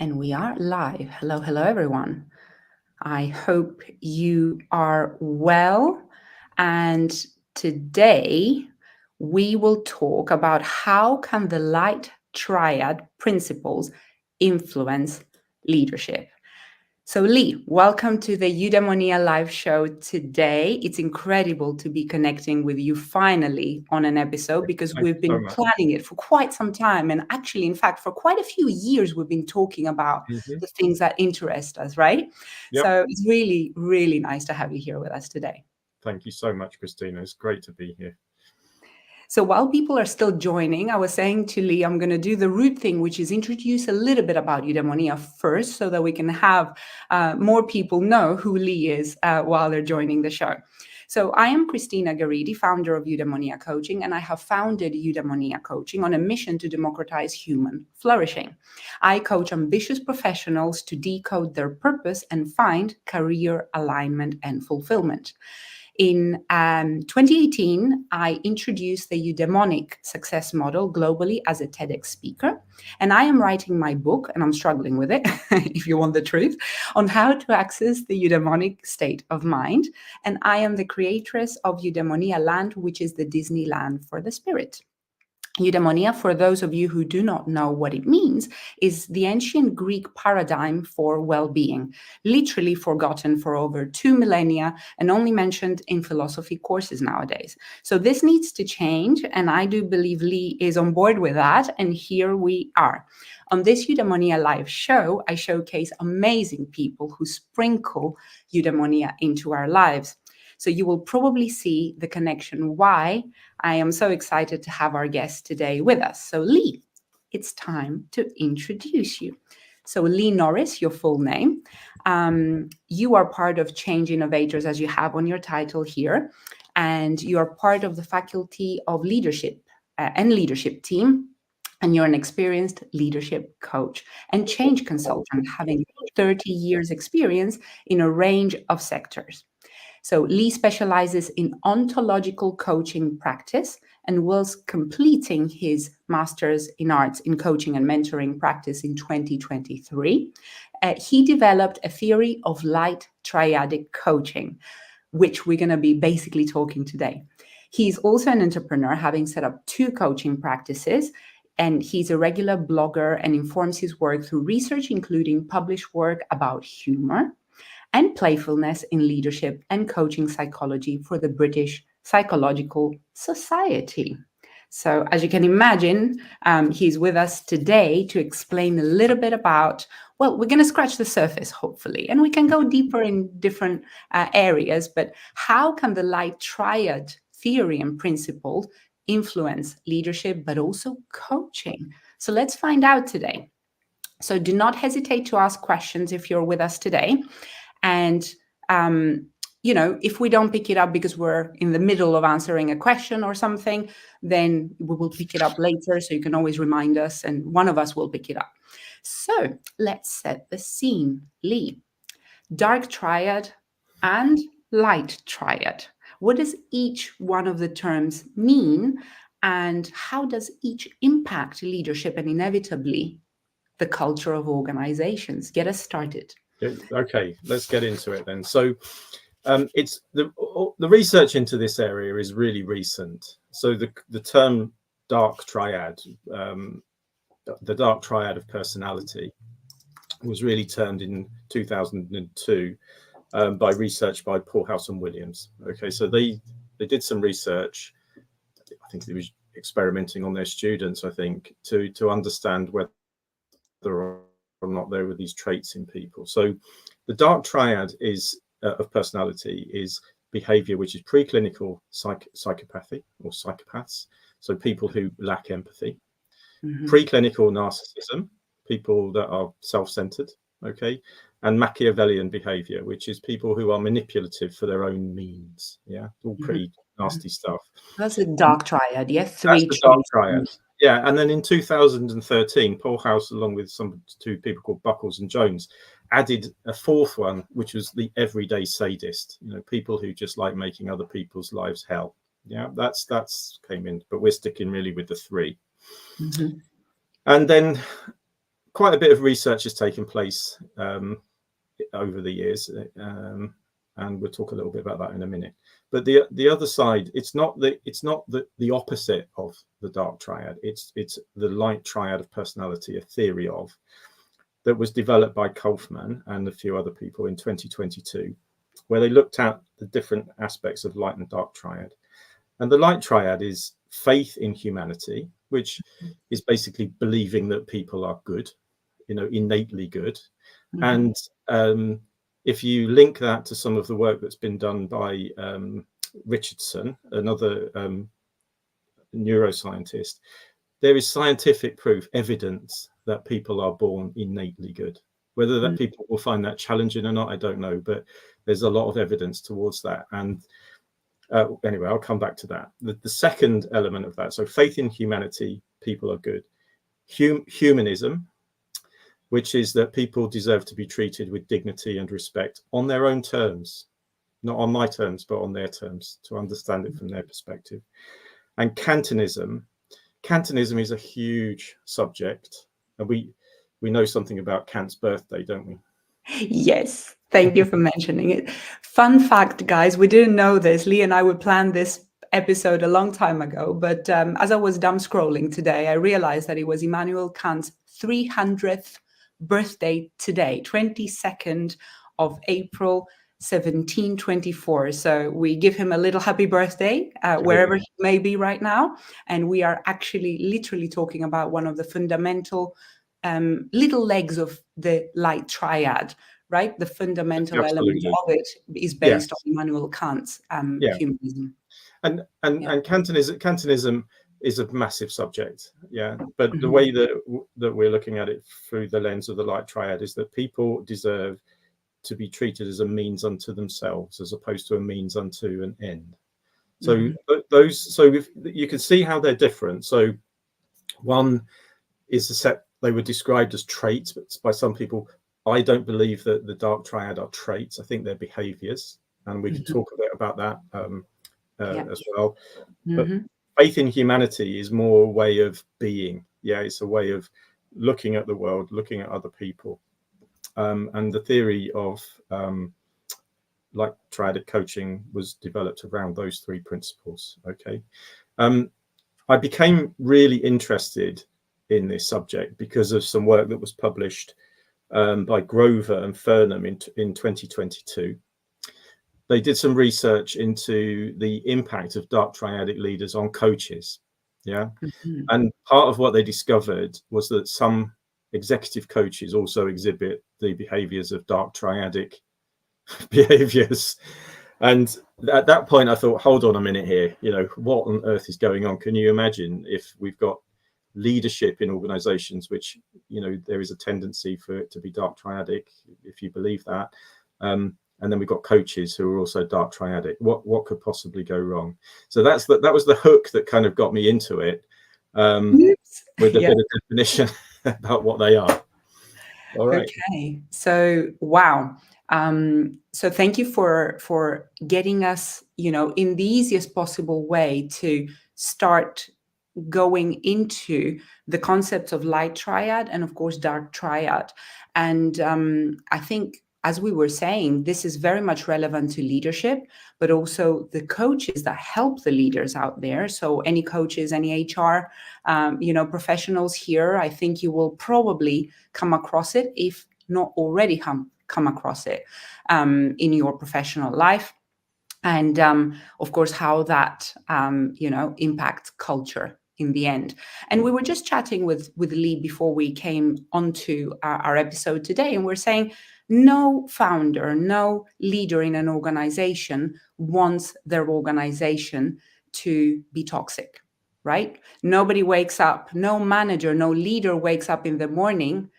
And we are live. Hello, everyone. I hope you are well. And today we will talk about how can the light triad principles influence leadership. So Lee, welcome to the Eudaimonia live show today. It's incredible to be connecting with you finally on an episode because Thank we've you so been much. planning it for quite some time. And actually, in fact, for quite a few years, we've been talking about the things that interest us, right? Yep. So it's really, really nice to have you here with us today. Thank you so much, Christina. It's great to be here. So while people are still joining, I was saying to Lee, I'm going to do the root thing, which is introduce a little bit about Eudaimonia first so that we can have more people know who Lee is while they're joining the show. So I am Christina Garidi, founder of Eudaimonia Coaching, and I have founded Eudaimonia Coaching on a mission to democratize human flourishing. I coach ambitious professionals to decode their purpose and find career alignment and fulfillment. In 2018, I introduced the eudaimonic success model globally as a TEDx speaker. And I am writing my book, and I'm struggling with it, if you want the truth, on how to access the eudaimonic state of mind. And I am the creatress of Eudaimonia Land, which is the Disneyland for the spirit. Eudaimonia, for those of you who do not know what it means, is the ancient Greek paradigm for well-being, literally forgotten for over 2 millennia and only mentioned in philosophy courses nowadays. So this needs to change, and I do believe Lee is on board with that, and here we are. On this Eudaimonia live show, I showcase amazing people who sprinkle Eudaimonia into our lives. So you will probably see the connection why I am so excited to have our guest today with us. So Lee, it's time to introduce you. So Lee Norris, your full name. You are part of Change Innovators, as you have on your title here, and you are part of the Faculty of Leadership and Leadership team. And you're an experienced leadership coach and change consultant, having 30 years experience in a range of sectors. So Lee specializes in ontological coaching practice, and whilst completing his master's in arts in coaching and mentoring practice in 2023, he developed a theory of light triadic coaching, which we're going to be basically talking today. He's also an entrepreneur, having set up 2 coaching practices, and he's a regular blogger and informs his work through research, including published work about humor and playfulness in leadership and coaching psychology for the British Psychological Society. So as you can imagine, he's with us today to explain a little bit about, well, we're going to scratch the surface, hopefully, and we can go deeper in different areas, but how can the light triad theory and principle influence leadership, but also coaching? So let's find out today. So do not hesitate to ask questions if you're with us today. And, if we don't pick it up because we're in the middle of answering a question or something, then we will pick it up later. So you can always remind us and one of us will pick it up. So let's set the scene. Lee, dark triad and light triad. What does each one of the terms mean? And how does each impact leadership and inevitably the culture of organizations? Get us started. Okay, let's get into it then. So it's the research into this area is really recent. So the term dark triad, the dark triad of personality, was really termed in 2002 by research by Poorhouse and Williams. Okay, so they did some research. I think they was experimenting on their students, I think, to understand whether or not there were these traits in people. So the dark triad is of personality is behavior which is preclinical psychopathy or psychopaths, so people who lack empathy. Preclinical narcissism, people that are self-centered, okay, and Machiavellian behavior, which is people who are manipulative for their own means. Yeah, all pretty nasty stuff. That's the dark triad, yes? That's the dark triad. Yeah, and then in 2013, Poorhouse, along with 2 people called Buckles and Jones, added a 4th one, which was the everyday sadist. People who just like making other people's lives hell. Yeah, that's came in, but we're sticking really with the 3. And then quite a bit of research has taken place over the years, and we'll talk a little bit about that in a minute. But the other side, it's not the opposite of the dark triad. It's the light triad of personality, a theory of that was developed by Kaufman and a few other people in 2022, where they looked at the different aspects of light and dark triad. And the light triad is faith in humanity, which is basically believing that people are good, innately good. And if you link that to some of the work that's been done by Richardson, another neuroscientist, there is scientific proof, evidence that people are born innately good. Whether that people will find that challenging or not, I don't know, but there's a lot of evidence towards that. And anyway, I'll come back to that. The second element of that, so faith in humanity, people are good. Humanism, which is that people deserve to be treated with dignity and respect on their own terms, not on my terms, but on their terms, to understand it from their perspective. And Kantianism is a huge subject, and we know something about Kant's birthday, don't we? Yes, thank you for mentioning it. Fun fact, guys, we didn't know this. Lee and I would plan this episode a long time ago, but as I was dumb scrolling today, I realized that it was Immanuel Kant's 300th birthday today, 22nd of April, 1724. So we give him a little happy birthday wherever he may be right now. And we are actually literally talking about one of the fundamental little legs of the light triad, right? The fundamental element of it is based on Immanuel Kant's humanism. And Kantianism is a massive subject, but the way that we're looking at it through the lens of the light triad is that people deserve to be treated as a means unto themselves as opposed to a means unto an end. So you can see how they're different. So one is a set, they were described as traits, but by some people, I don't believe that the dark triad are traits. I think they're behaviors, and we can talk a bit about that as well. But faith in humanity is more a way of being. It's a way of looking at the world, looking at other people. And the theory of like triadic coaching was developed around those three principles. I became really interested in this subject because of some work that was published by Grover and Furnham in 2022. They did some research into the impact of dark triadic leaders on coaches. And part of what they discovered was that some executive coaches also exhibit the behaviors of dark triadic behaviors. And at that point, I thought, hold on a minute here, what on earth is going on? Can you imagine if we've got leadership in organizations, which, there is a tendency for it to be dark triadic, if you believe that. And then we've got coaches who are also dark triadic. What could possibly go wrong? So that was the hook that kind of got me into it, with a bit of definition about what they are. All right. Okay. So, wow. So thank you for getting us, in the easiest possible way to start going into the concepts of light triad and, of course, dark triad. And I think, as we were saying, this is very much relevant to leadership, but also the coaches that help the leaders out there. So any coaches, any HR, professionals here, I think you will probably come across it, if not already come across it in your professional life. And of course, how that, impacts culture in the end. And we were just chatting with Lee before we came onto our episode today, and we're saying no founder, no leader in an organization wants their organization to be toxic, right? Nobody wakes up, no manager, no leader wakes up in the morning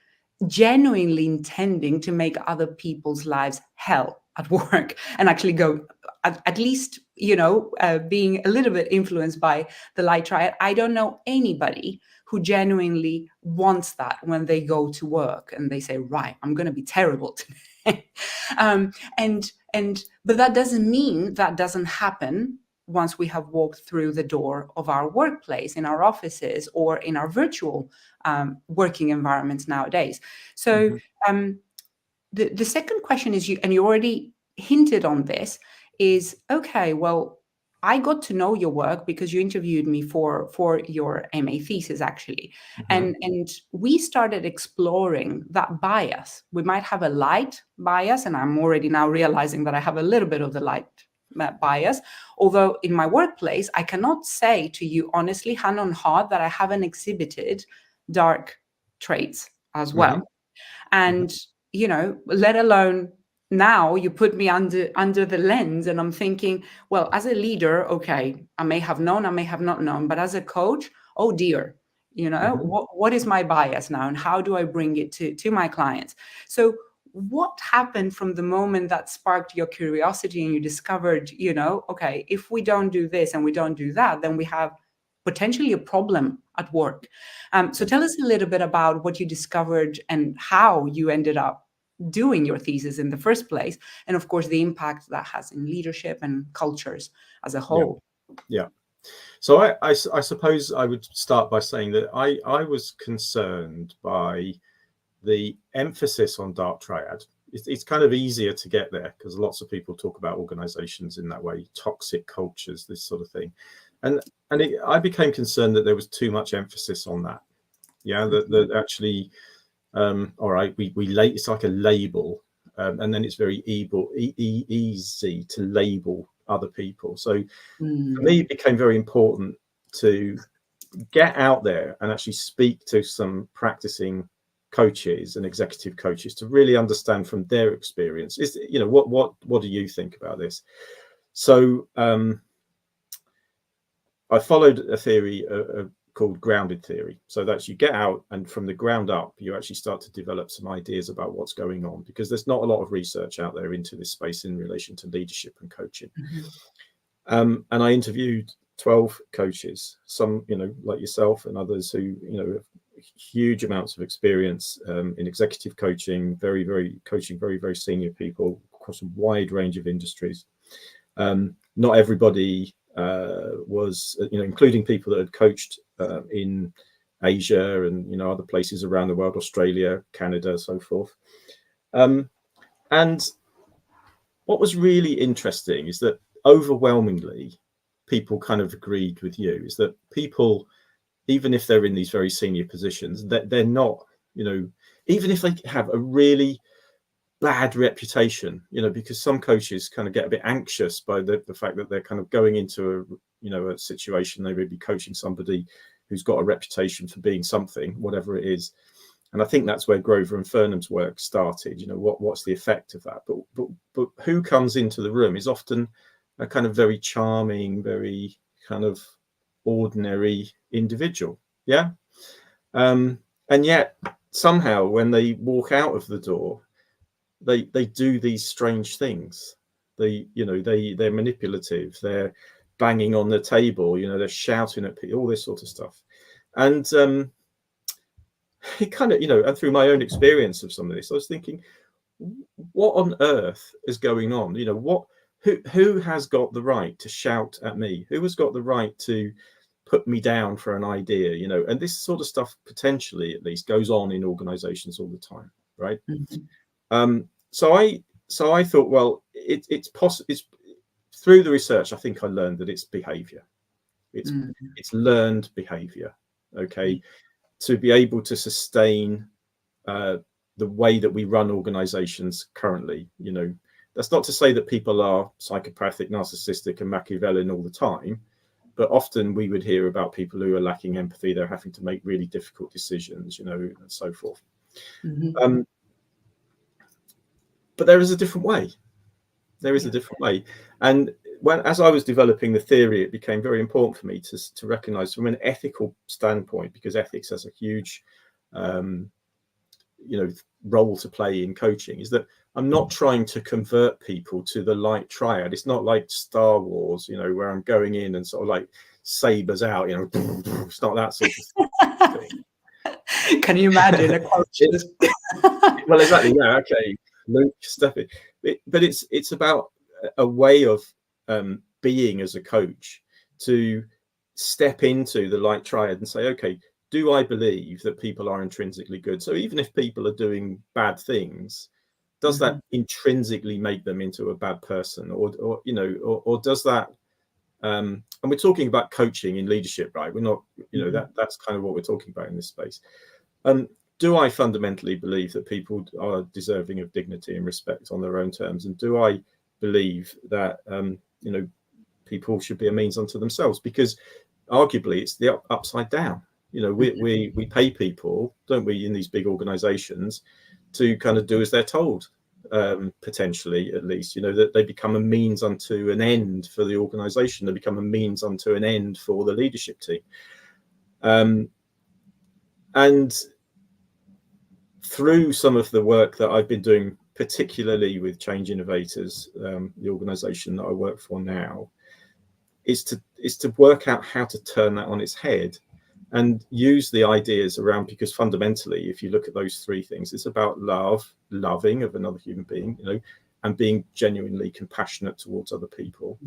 genuinely intending to make other people's lives hell at work and actually go, at least, being a little bit influenced by the light triad. I don't know anybody who genuinely wants that when they go to work and they say, right, I'm going to be terrible today. But that doesn't mean that doesn't happen once we have walked through the door of our workplace, in our offices, or in our virtual working environments nowadays. So the second question is, you already hinted on this, is, okay, well, I got to know your work because you interviewed me for your MA thesis, actually. And we started exploring that bias. We might have a light bias, and I'm already now realizing that I have a little bit of the light bias. Although in my workplace, I cannot say to you honestly, hand on heart, that I haven't exhibited dark traits as well. And, you know, let alone now you put me under the lens, and I'm thinking, well, as a leader, okay, I may have known, I may have not known, but as a coach, oh dear, you know, what is my bias now, and how do I bring it to my clients? So what happened from the moment that sparked your curiosity and you discovered, you know, okay, if we don't do this and we don't do that, then we have potentially a problem at work. So tell us a little bit about what you discovered and how you ended up doing your thesis in the first place, and of course the impact that has in leadership and cultures as a whole. Yeah. So I suppose I would start by saying that I was concerned by the emphasis on dark triad. It's kind of easier to get there because lots of people talk about organizations in that way, toxic cultures, this sort of thing. And I became concerned that there was too much emphasis on that. Yeah, that actually, all right, it's like a label, and then it's very easy to label other people. So for me, it became very important to get out there and actually speak to some practicing coaches and executive coaches to really understand from their experience. Is, you know, what do you think about this? So I followed a theory called grounded theory. So that's, you get out and from the ground up, you actually start to develop some ideas about what's going on, because there's not a lot of research out there into this space in relation to leadership and coaching. And I interviewed 12 coaches, some, you know, like yourself and others who, you know, have huge amounts of experience in executive coaching, very senior people across a wide range of industries. Not everybody was, you know, including people that had coached in Asia and, you know, other places around the world, Australia, Canada, so forth. And what was really interesting is that overwhelmingly people kind of agreed with you, is that people, even if they're in these very senior positions, that they're not, you know, even if they have a really bad reputation, you know, because some coaches kind of get a bit anxious by the fact that they're kind of going into a, you know, a situation, they would be coaching somebody who's got a reputation for being something, whatever it is. And I think that's where Grover and Furnham's work started. You know, what's the effect of that? But who comes into the room is often a kind of very charming, very kind of ordinary individual. Yeah. And yet somehow when they walk out of the door, they do these strange things. They're manipulative, they're banging on the table, you know, they're shouting at people, all this sort of stuff. And it kind of, you know, and through my own experience of some of this, I was thinking, what on earth is going on? You know, who has got the right to shout at me? Who has got the right to put me down for an idea? You know, and this sort of stuff potentially, at least, goes on in organizations all the time, right? So I thought, well, it's possible. It's through the research, I think I learned that it's behavior. It's learned behavior. Okay, to be able to sustain the way that we run organizations currently. You know, that's not to say that people are psychopathic, narcissistic, and Machiavellian all the time, but often we would hear about people who are lacking empathy. They're having to make really difficult decisions, you know, and so forth. But there is a different way. There is a different way. And as I was developing the theory, it became very important for me to recognize from an ethical standpoint, because ethics has a huge, you know, role to play in coaching, is that I'm not trying to convert people to the light triad. It's not like Star Wars, you know, where I'm going in and sort of like sabers out, you know, it's not that sort of thing. Can you imagine a coach? Well, exactly. Yeah. Okay. Luke, stuff it. But it's about a way of being as a coach to step into the light triad and say, okay, do I believe that people are intrinsically good? So even if people are doing bad things, does that intrinsically make them into a bad person, or you know, or does that? And we're talking about coaching in leadership, right? We're not, you know, that's kind of what we're talking about in this space. Do I fundamentally believe that people are deserving of dignity and respect on their own terms? And do I believe that, you know, people should be a means unto themselves? Because arguably it's the upside down. You know, we pay people, don't we, in these big organizations to kind of do as they're told, potentially, at least, you know, that they become a means unto an end for the organization. They become a means unto an end for the leadership team. And through some of the work that I've been doing, particularly with Change Innovators, the organization that I work for now, is to work out how to turn that on its head and use the ideas around, because fundamentally, if you look at those three things, it's about loving of another human being, you know, and being genuinely compassionate towards other people.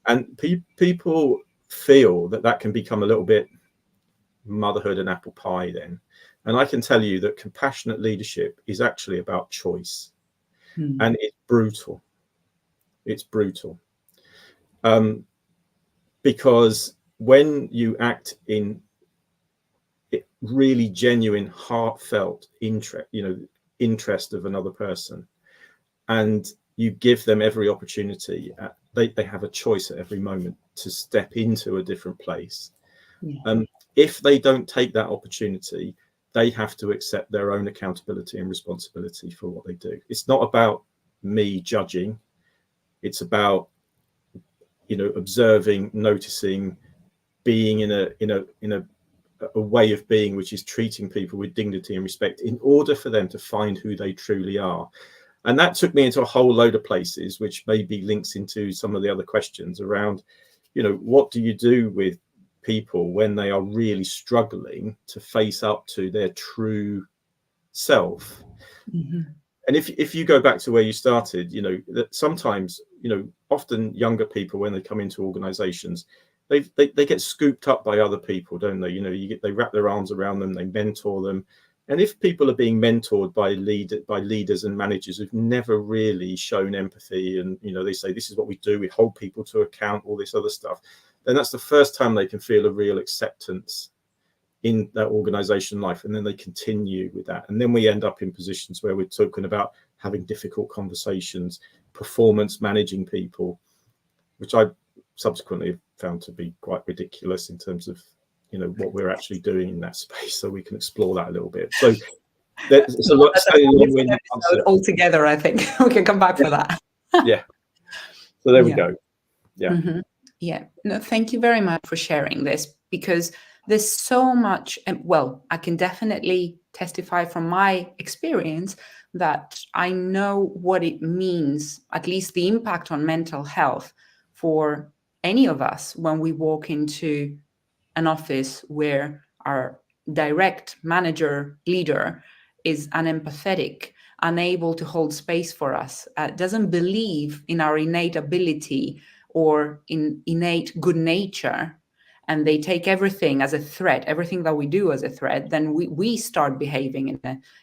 And people feel that can become a little bit motherhood and apple pie then. And I can tell you that compassionate leadership is actually about choice. And it's brutal. It's brutal. Because when you act in really genuine, heartfelt interest of another person, and you give them every opportunity, they have a choice at every moment to step into a different place. If they don't take that opportunity, they have to accept their own accountability and responsibility for what they do. It's not about me judging. It's about, you know, observing, noticing, being in a way of being which is treating people with dignity and respect in order for them to find who they truly are. And that took me into a whole load of places, which maybe links into some of the other questions around, you know, what do you do with people when they are really struggling to face up to their true self? And if you go back to where you started, you know, that sometimes, you know, often younger people, when they come into organizations, they get scooped up by other people, don't they? You know, they wrap their arms around them, they mentor them. And if people are being mentored by leaders and managers who've never really shown empathy, and, you know, they say, this is what we do, we hold people to account, all this other stuff, then that's the first time they can feel a real acceptance in that organization life. And then they continue with that. And then we end up in positions where we're talking about having difficult conversations, performance managing people, which I subsequently found to be quite ridiculous in terms of, you know, what we're actually doing in that space. So we can explore that a little bit. So there's a lot altogether. I think we can come back for that. Yeah. So there we go. Yeah. Yeah. No, thank you very much for sharing this, because there's so much, and well, I can definitely testify from my experience that I know what it means, at least the impact on mental health for any of us when we walk into an office where our direct manager, leader is unempathetic, unable to hold space for us, doesn't believe in our innate ability or in innate good nature, and they take everything as a threat, everything that we do as a threat, then we start behaving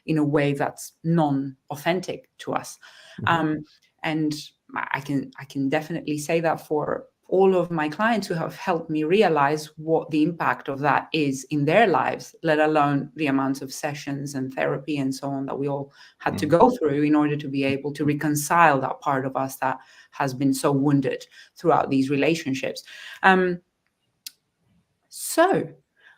in a way that's non-authentic to us. And I can definitely say that for all of my clients who have helped me realize what the impact of that is in their lives, let alone the amounts of sessions and therapy and so on that we all had to go through in order to be able to reconcile that part of us that has been so wounded throughout these relationships. So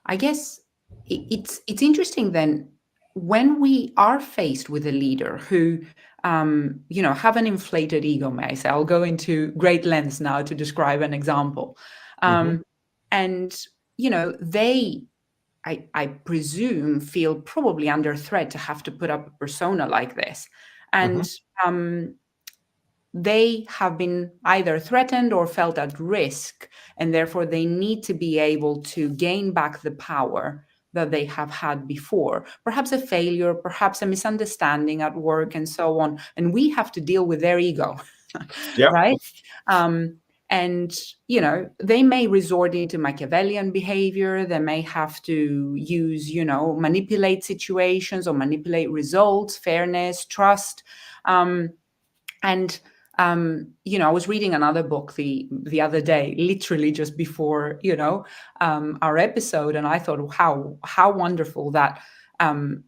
I guess it's interesting then, when we are faced with a leader who, you know, have an inflated ego, may I say. I'll go into great lengths now to describe an example. And, you know, they, I presume, feel probably under threat to have to put up a persona like this. And they have been either threatened or felt at risk, and therefore they need to be able to gain back the power that they have had before, perhaps a failure, perhaps a misunderstanding at work, and so on. And we have to deal with their ego, right? And, you know, they may resort into Machiavellian behavior. They may have to use, you know, manipulate situations or manipulate results, fairness, trust. And you know, I was reading another book the other day, literally just before, you know, our episode, and I thought how wonderful that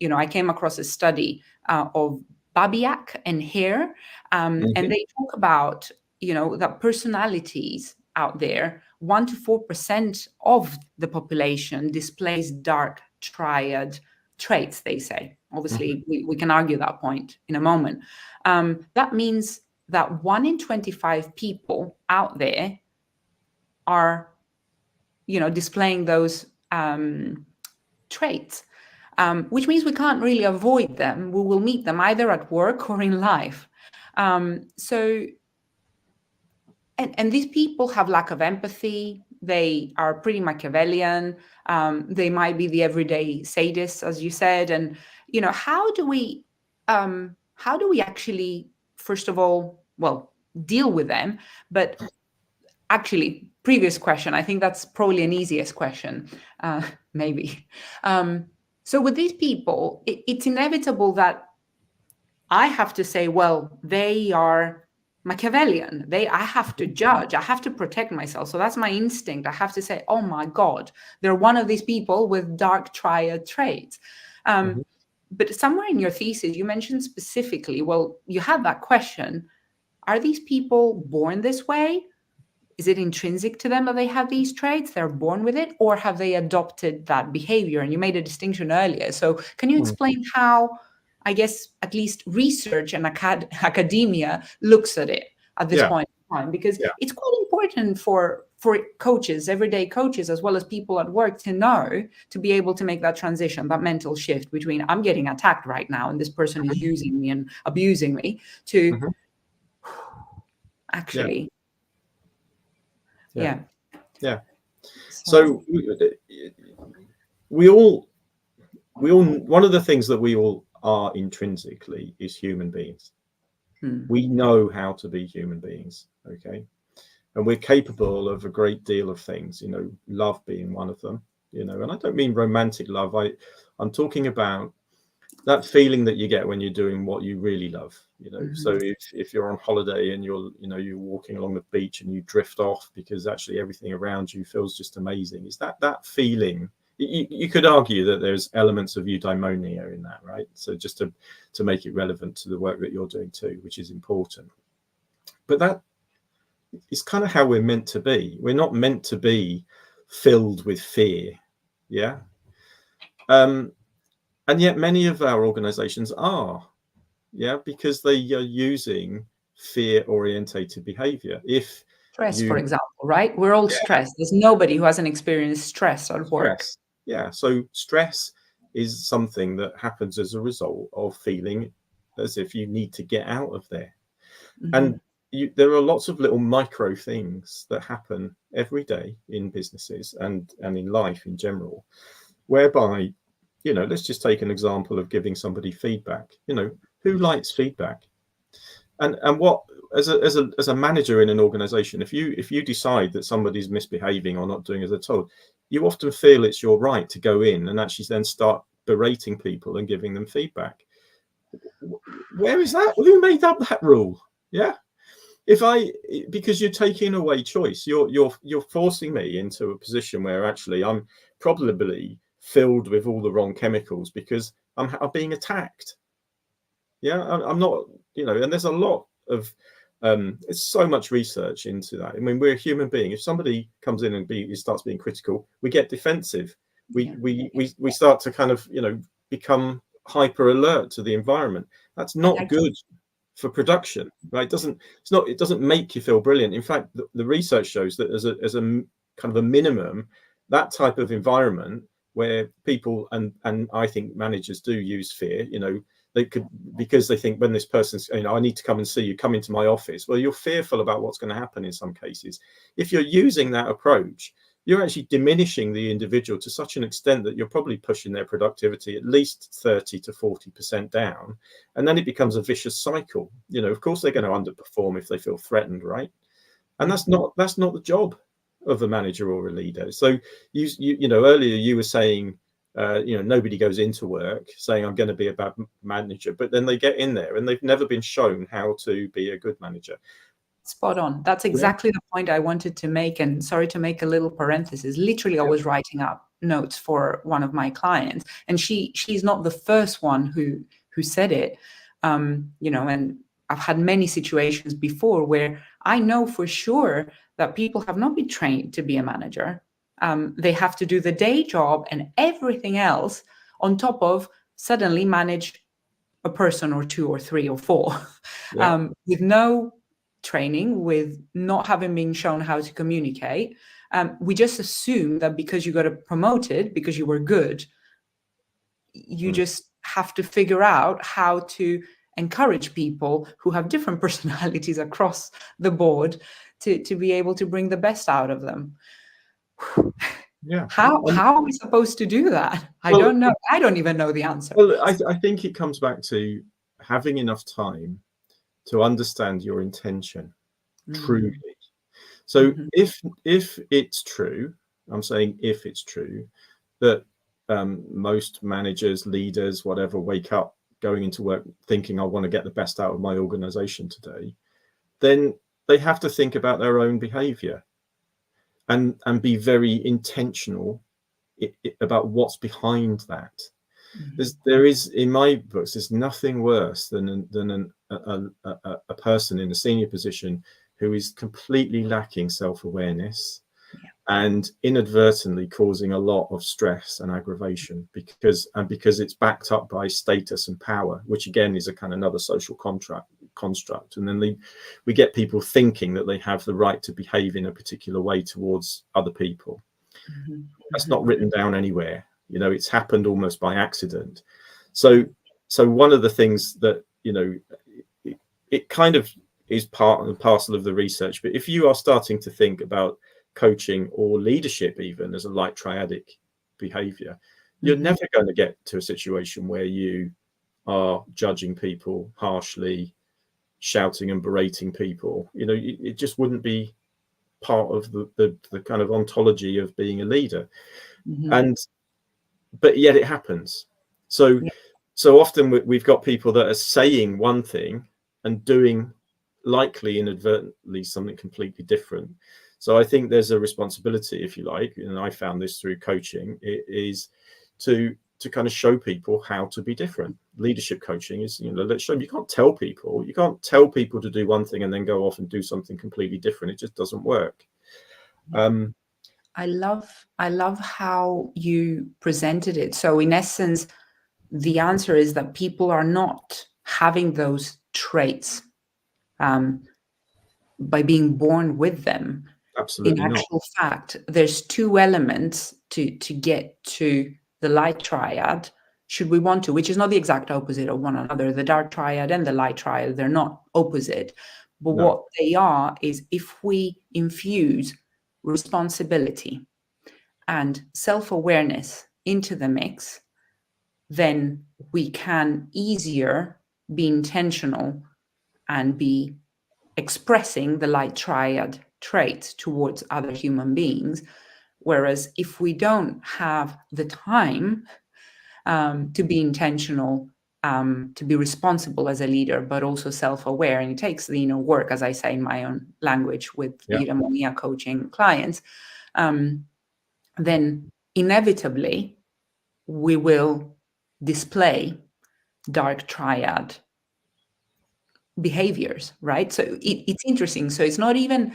you know, I came across a study of Babiak and Hare, and they talk about, you know, that personalities out there, 1 to 4% of the population displays dark triad traits, they say. Obviously, we can argue that point in a moment. That means that 1 in 25 people out there are, you know, displaying those traits, which means we can't really avoid them. We will meet them either at work or in life. So, and these people have lack of empathy. They are pretty Machiavellian. They might be the everyday sadists, as you said. And, you know, how do we actually, first of all, well, deal with them? But actually, previous question, I think that's probably an easiest question, maybe. So with these people, it's inevitable that I have to say, well, they are Machiavellian. I have to judge. I have to protect myself. So that's my instinct. I have to say, oh my God, they're one of these people with dark triad traits. But somewhere in your thesis, you mentioned specifically, well, you had that question, are these people born this way? Is it intrinsic to them that they have these traits? They're born with it, or have they adopted that behavior? And you made a distinction earlier. So can you explain how, I guess, at least research and academia looks at it at this point in time? Because it's quite important for coaches, everyday coaches, as well as people at work, to know, to be able to make that transition, that mental shift between I'm getting attacked right now and this person is using me and abusing me, to actually... Yeah. So we all, one of the things that we all are intrinsically is human beings. We know how to be human beings, okay? And we're capable of a great deal of things, you know, love being one of them, you know, and I don't mean romantic love. I'm talking about that feeling that you get when you're doing what you really love, you know. So if you're on holiday and you're walking along the beach and you drift off because actually everything around you feels just amazing, is that feeling? You could argue that there's elements of eudaimonia in that, right? So just to make it relevant to the work that you're doing too, which is important. But that is kind of how we're meant to be. We're not meant to be filled with fear, yeah. And yet many of our organizations are, because they are using fear-orientated behavior. If stress, for example, right? We're all stressed. There's nobody who hasn't experienced stress at work. Yeah, so stress is something that happens as a result of feeling as if you need to get out of there. And there are lots of little micro things that happen every day in businesses and in life in general, whereby, you know, let's just take an example of giving somebody feedback. You know, who likes feedback? And what, as a manager in an organization, if you decide that somebody's misbehaving or not doing as they're told, you often feel it's your right to go in and actually then start berating people and giving them feedback. Where is that? Who made up that rule? Yeah. Because you're taking away choice, you're forcing me into a position where actually I'm probably filled with all the wrong chemicals because I'm being attacked. Yeah, I'm not, you know, and there's a lot of it's so much research into that. I mean, we're a human being. If somebody comes in and starts being critical, we get defensive. We start to kind of, you know, become hyper alert to the environment. That's not good for production, right? It doesn't make you feel brilliant. In fact, the research shows that as a kind of a minimum, that type of environment where people and I think managers do use fear, you know, they could, because they think when this person's, you know, I need to come and see you, come into my office. Well, you're fearful about what's going to happen in some cases. If you're using that approach, you're actually diminishing the individual to such an extent that you're probably pushing their productivity at least 30 to 40% down. And then it becomes a vicious cycle. You know, of course, they're going to underperform if they feel threatened, right? And that's not the job of a manager or a leader. So you know, earlier you were saying, you know, nobody goes into work saying I'm going to be a bad manager, but then they get in there and they've never been shown how to be a good manager. Spot on. That's exactly the point I wanted to make. And sorry to make a little parenthesis. Literally, I was writing up notes for one of my clients, and she's not the first one who said it. You know, and I've had many situations before where I know for sure that people have not been trained to be a manager. They have to do the day job and everything else on top of suddenly manage a person or two or three or four, with no training, with not having been shown how to communicate. We just assume that because you got promoted, because you were good, you just have to figure out how to encourage people who have different personalities across the board to be able to bring the best out of them. Yeah. How are we supposed to do that? I don't know. I don't even know the answer. Well, I think it comes back to having enough time to understand your intention truly. So if it's true, I'm saying if it's true, that most managers, leaders, whatever, wake up going into work thinking I want to get the best out of my organization today, then they have to think about their own behavior and be very intentional about what's behind that. There is, in my books, there's nothing worse than a person in a senior position who is completely lacking self-awareness and inadvertently causing a lot of stress and aggravation because it's backed up by status and power, which again is a kind of another social construct. And then we get people thinking that they have the right to behave in a particular way towards other people. That's not written down anywhere. You know, it's happened almost by accident. So one of the things that, you know, it kind of is part and parcel of the research. But if you are starting to think about coaching or leadership, even as a light triadic behavior, you're never going to get to a situation where you are judging people harshly, shouting and berating people. You know, it just wouldn't be part of the kind of ontology of being a leader. But yet it happens. So often we've got people that are saying one thing and doing likely inadvertently something completely different. So I think there's a responsibility, if you like, and I found this through coaching, it is to kind of show people how to be different. Leadership coaching is, you know, let's show them. You can't tell people to do one thing and then go off and do something completely different. It just doesn't work. I love how you presented it. So in essence, the answer is that people are not having those traits by being born with them. Absolutely in actual fact, there's two elements to get to the light triad, should we want to, which is not the exact opposite of one another. The dark triad and the light triad, they're not opposite. But what they are is if we infuse responsibility and self-awareness into the mix, then we can easier be intentional and be expressing the light triad traits towards other human beings. Whereas if we don't have the time to be intentional, to be responsible as a leader, but also self-aware, and it takes the inner work, as I say in my own language with eudaimonia coaching clients, then inevitably we will display dark triad behaviors, right? So it's interesting. So it's not even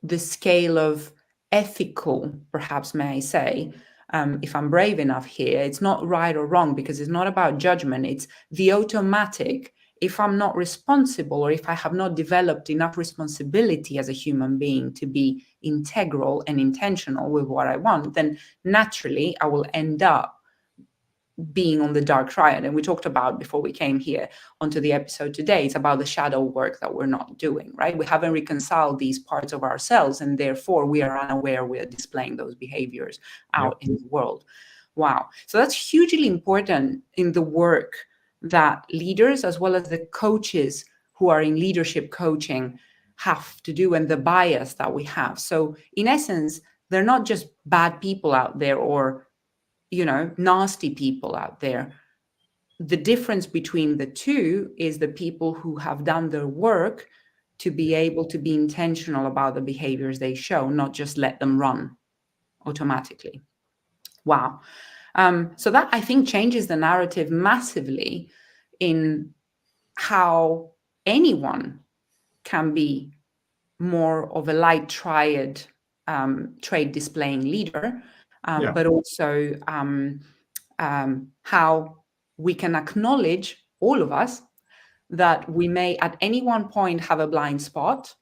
the scale of ethical, perhaps may I say, if I'm brave enough here, it's not right or wrong, because it's not about judgment. It's the automatic. If I'm not responsible, or if I have not developed enough responsibility as a human being to be integral and intentional with what I want, then naturally I will end up being on the dark triad. And we talked about, before we came here onto the episode today, it's about the shadow work that we're not doing, right? We haven't reconciled these parts of ourselves, and therefore we are unaware we're displaying those behaviors out in the world. Wow. So that's hugely important in the work that leaders, as well as the coaches who are in leadership coaching, have to do and the bias that we have. So in essence, they're not just bad people out there or, you know, nasty people out there. The difference between the two is the people who have done their work to be able to be intentional about the behaviors they show, not just let them run automatically. Wow. So that, I think, changes the narrative massively in how anyone can be more of a light triad trade displaying leader, but also how we can acknowledge, all of us, that we may at any one point have a blind spot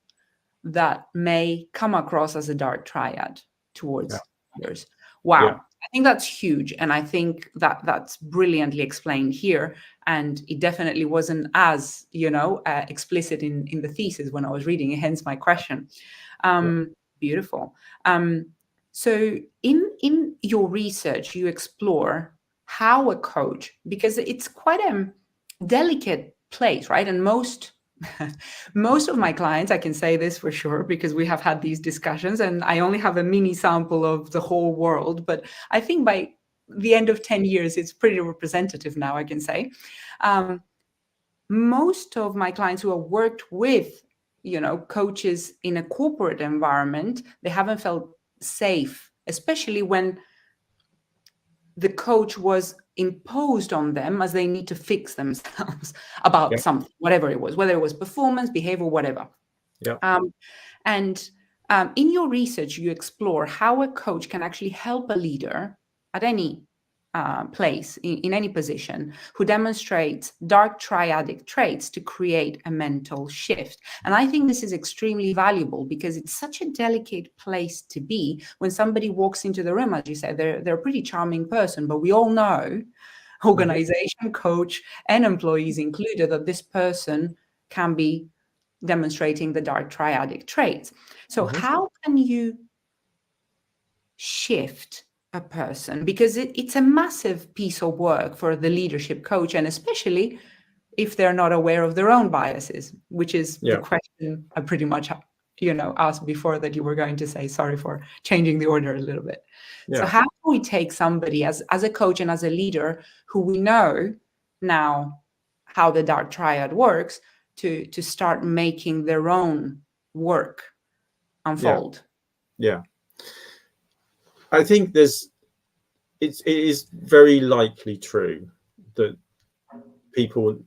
that may come across as a dark triad towards others. Wow. I think that's huge. And I think that that's brilliantly explained here. And it definitely wasn't as, you know, explicit in the thesis when I was reading it, hence my question. Beautiful. So in your research, you explore how a coach, because it's quite a delicate place, right? And most of my clients, I can say this for sure, because we have had these discussions and I only have a mini sample of the whole world, but I think by the end of 10 years, it's pretty representative now, I can say. Most of my clients who have worked with, you know, coaches in a corporate environment, they haven't felt safe, especially when the coach was imposed on them as they need to fix themselves about something, whatever it was, whether it was performance, behavior, whatever. In your research, you explore how a coach can actually help a leader at any place, in any position, who demonstrates dark triadic traits to create a mental shift. And I think this is extremely valuable because it's such a delicate place to be when somebody walks into the room. As you said, they're a pretty charming person, but we all know, organization, coach, and employees included, that this person can be demonstrating the dark triadic traits. So how can you shift a person? Because it's a massive piece of work for the leadership coach, and especially if they're not aware of their own biases, which is the question I pretty much, you know, asked before that you were going to say. Sorry for changing the order a little bit. So how can we take somebody as a coach and as a leader who we know now how the dark triad works to start making their own work unfold? I think it is very likely true that people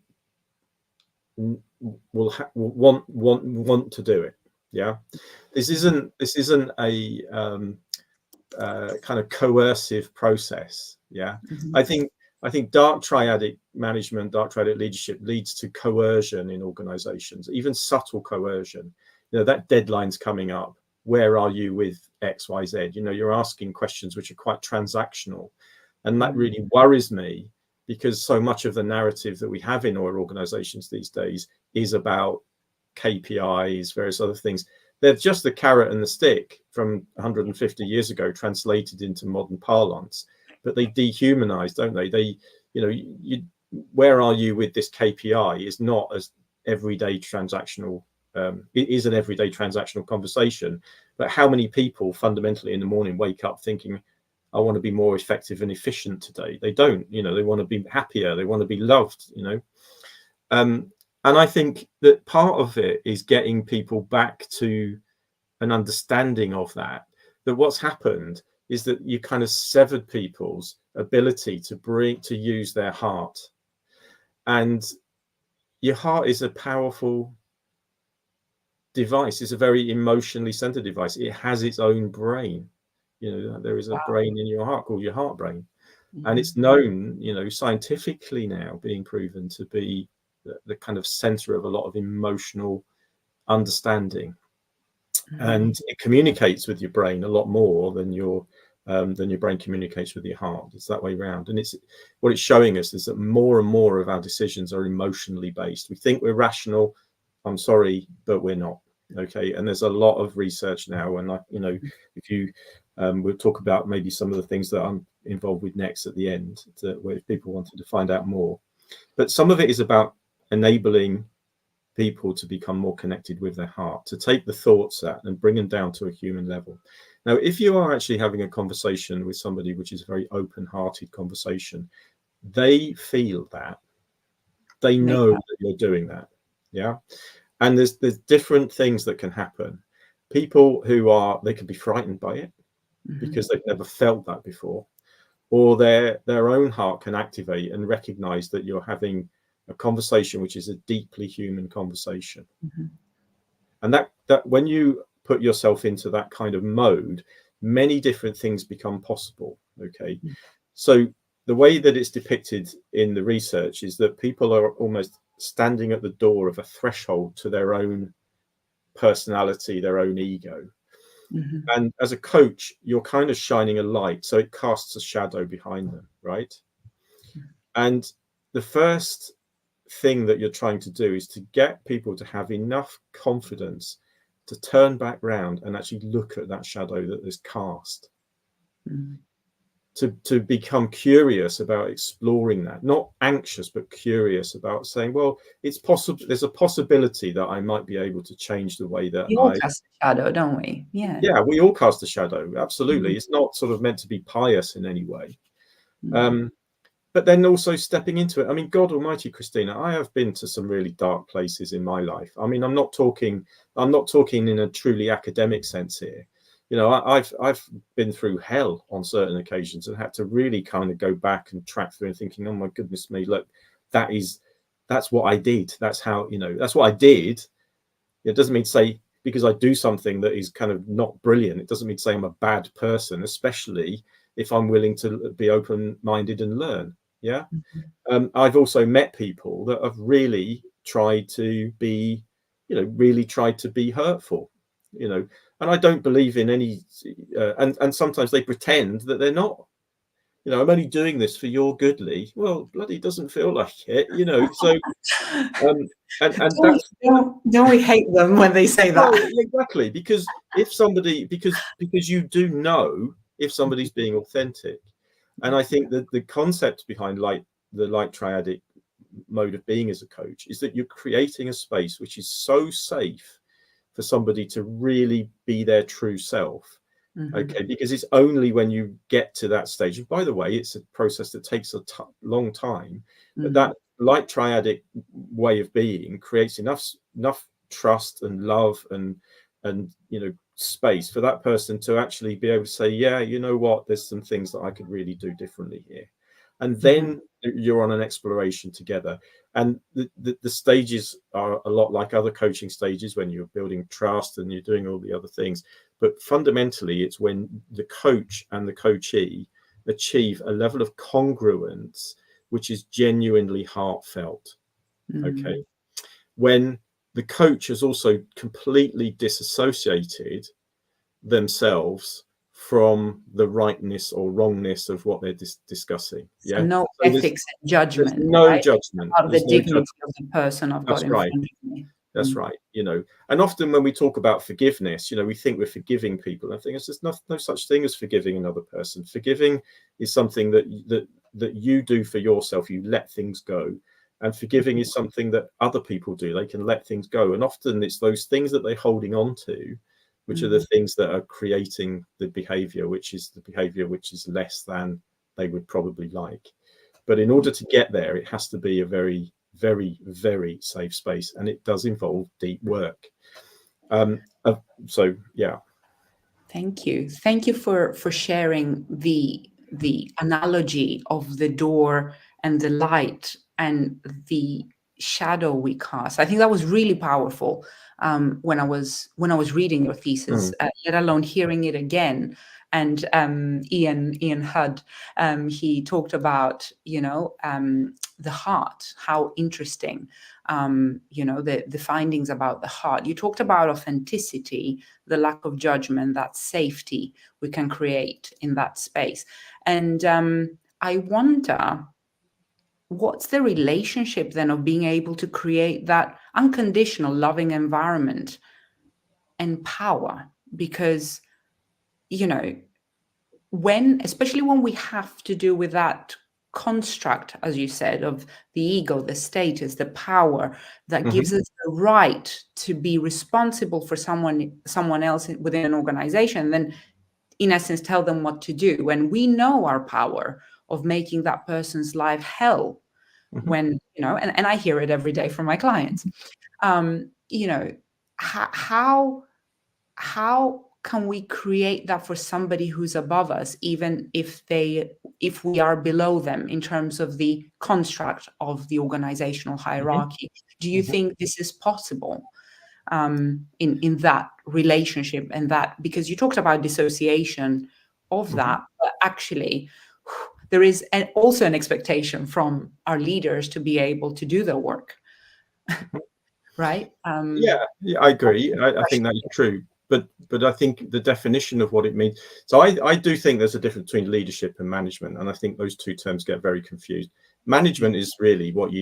will want to do it. This isn't a kind of coercive process. I think dark triadic management, dark triadic leadership leads to coercion in organizations, even subtle coercion. You know, that deadline's coming up. Where are you with X, Y, Z? You know, you're asking questions which are quite transactional. And that really worries me, because so much of the narrative that we have in our organizations these days is about KPIs, various other things. They're just the carrot and the stick from 150 years ago, translated into modern parlance, but they dehumanize, don't they? They, you know, where are you with this KPI is not as everyday transactional. It is an everyday transactional conversation, but how many people fundamentally in the morning wake up thinking, I want to be more effective and efficient today? They don't, you know, they want to be happier. They want to be loved, you know. And I think that part of it is getting people back to an understanding of that what's happened is that you kind of severed people's ability to use their heart. And your heart is a powerful device. It's a very emotionally centered device. It has its own brain. You know, there is a brain in your heart called your heart brain. And it's known, you know, scientifically now being proven to be the kind of center of a lot of emotional understanding. And it communicates with your brain a lot more than your brain communicates with your heart. It's that way around. And what it's showing us is that more and more of our decisions are emotionally based. We think we're rational. I'm sorry, but we're not. Okay. And there's a lot of research now. And you know, if you we'll talk about maybe some of the things that I'm involved with next at the end, where if people wanted to find out more. But some of it is about enabling people to become more connected with their heart, to take the thoughts out and bring them down to a human level. Now, if you are actually having a conversation with somebody which is a very open-hearted conversation, they feel that. They know that you're doing that. Yeah. And there's different things that can happen. People they can be frightened by it because they've never felt that before, or their own heart can activate and recognize that you're having a conversation which is a deeply human conversation. And that when you put yourself into that kind of mode, many different things become possible. Okay. So the way that it's depicted in the research is that people are almost standing at the door of a threshold to their own personality, their own ego. And as a coach, you're kind of shining a light, so it casts a shadow behind them, right? And the first thing that you're trying to do is to get people to have enough confidence to turn back round and actually look at that shadow that is cast. To become curious about exploring that, not anxious, but curious about saying, well, it's possible. There's a possibility that I might be able to change the way that we all cast a shadow, don't we? Yeah, we all cast a shadow. Absolutely. It's not sort of meant to be pious in any way. But then also stepping into it. I mean, God Almighty, Christina, I have been to some really dark places in my life. I mean, I'm not talking in a truly academic sense here. You know, I've been through hell on certain occasions and had to really kind of go back and track through and thinking, oh my goodness me, look, that's what I did. That's how, you know, that's what I did. It doesn't mean to say because I do something that is kind of not brilliant. It doesn't mean to say I'm a bad person, especially if I'm willing to be open-minded and learn. Yeah. I've also met people that have really tried to be, really tried to be hurtful, and I don't believe in any, and sometimes they pretend that they're not. I'm only doing this for your goodly. Well, bloody doesn't feel like it, so, and that's... Don't we hate them when they say that? Oh, exactly, because if somebody, because you do know if somebody's being authentic. And I think that the concept behind the light triadic mode of being as a coach is that you're creating a space which is so safe for somebody to really be their true self. Okay, because it's only when you get to that stage, and by the way, it's a process that takes a long time, but that light triadic way of being creates enough trust and love and space for that person to actually be able to say, yeah, you know what, there's some things that I could really do differently here. And then you're on an exploration together. And the stages are a lot like other coaching stages when you're building trust and you're doing all the other things. But fundamentally, it's when the coach and the coachee achieve a level of congruence, which is genuinely heartfelt. Okay. When the coach has also completely disassociated themselves from the rightness or wrongness of what they're discussing. So no ethics and judgment. There's no judgment of the dignity of the person I've got in front of me. That's right. And often when we talk about forgiveness, we think we're forgiving people. I think there's no such thing as forgiving another person. Forgiving is something that you do for yourself. You let things go. And forgiving is something that other people do. They can let things go. And often it's those things that they're holding on to, which are the things that are creating the behavior, which is less than they would probably like. But in order to get there, it has to be a very, very, very safe space. And it does involve deep work. So, yeah. Thank you. Thank you for sharing the analogy of the door and the light and the shadow we cast. I think that was really powerful when I was reading your thesis, let alone hearing it again. And Ian Hudd, he talked about the heart, how interesting the findings about the heart. You talked about authenticity, the lack of judgment, that safety we can create in that space. And I wonder, what's the relationship then of being able to create that unconditional loving environment and power? Because, especially when we have to do with that construct, as you said, of the ego, the status, the power that gives us the right to be responsible for someone else within an organization, then in essence tell them what to do, when we know our power of making that person's life hell. When, and I hear it every day from my clients. How can we create that for somebody who's above us, even if we are below them in terms of the construct of the organizational hierarchy? Do you think this is possible in that relationship? And that, because you talked about dissociation of that, but actually there is also an expectation from our leaders to be able to do their work. Right? Yeah, I agree. I think that is true. But I think the definition of what it means. So I do think there's a difference between leadership and management, and I think those two terms get very confused. Management is really what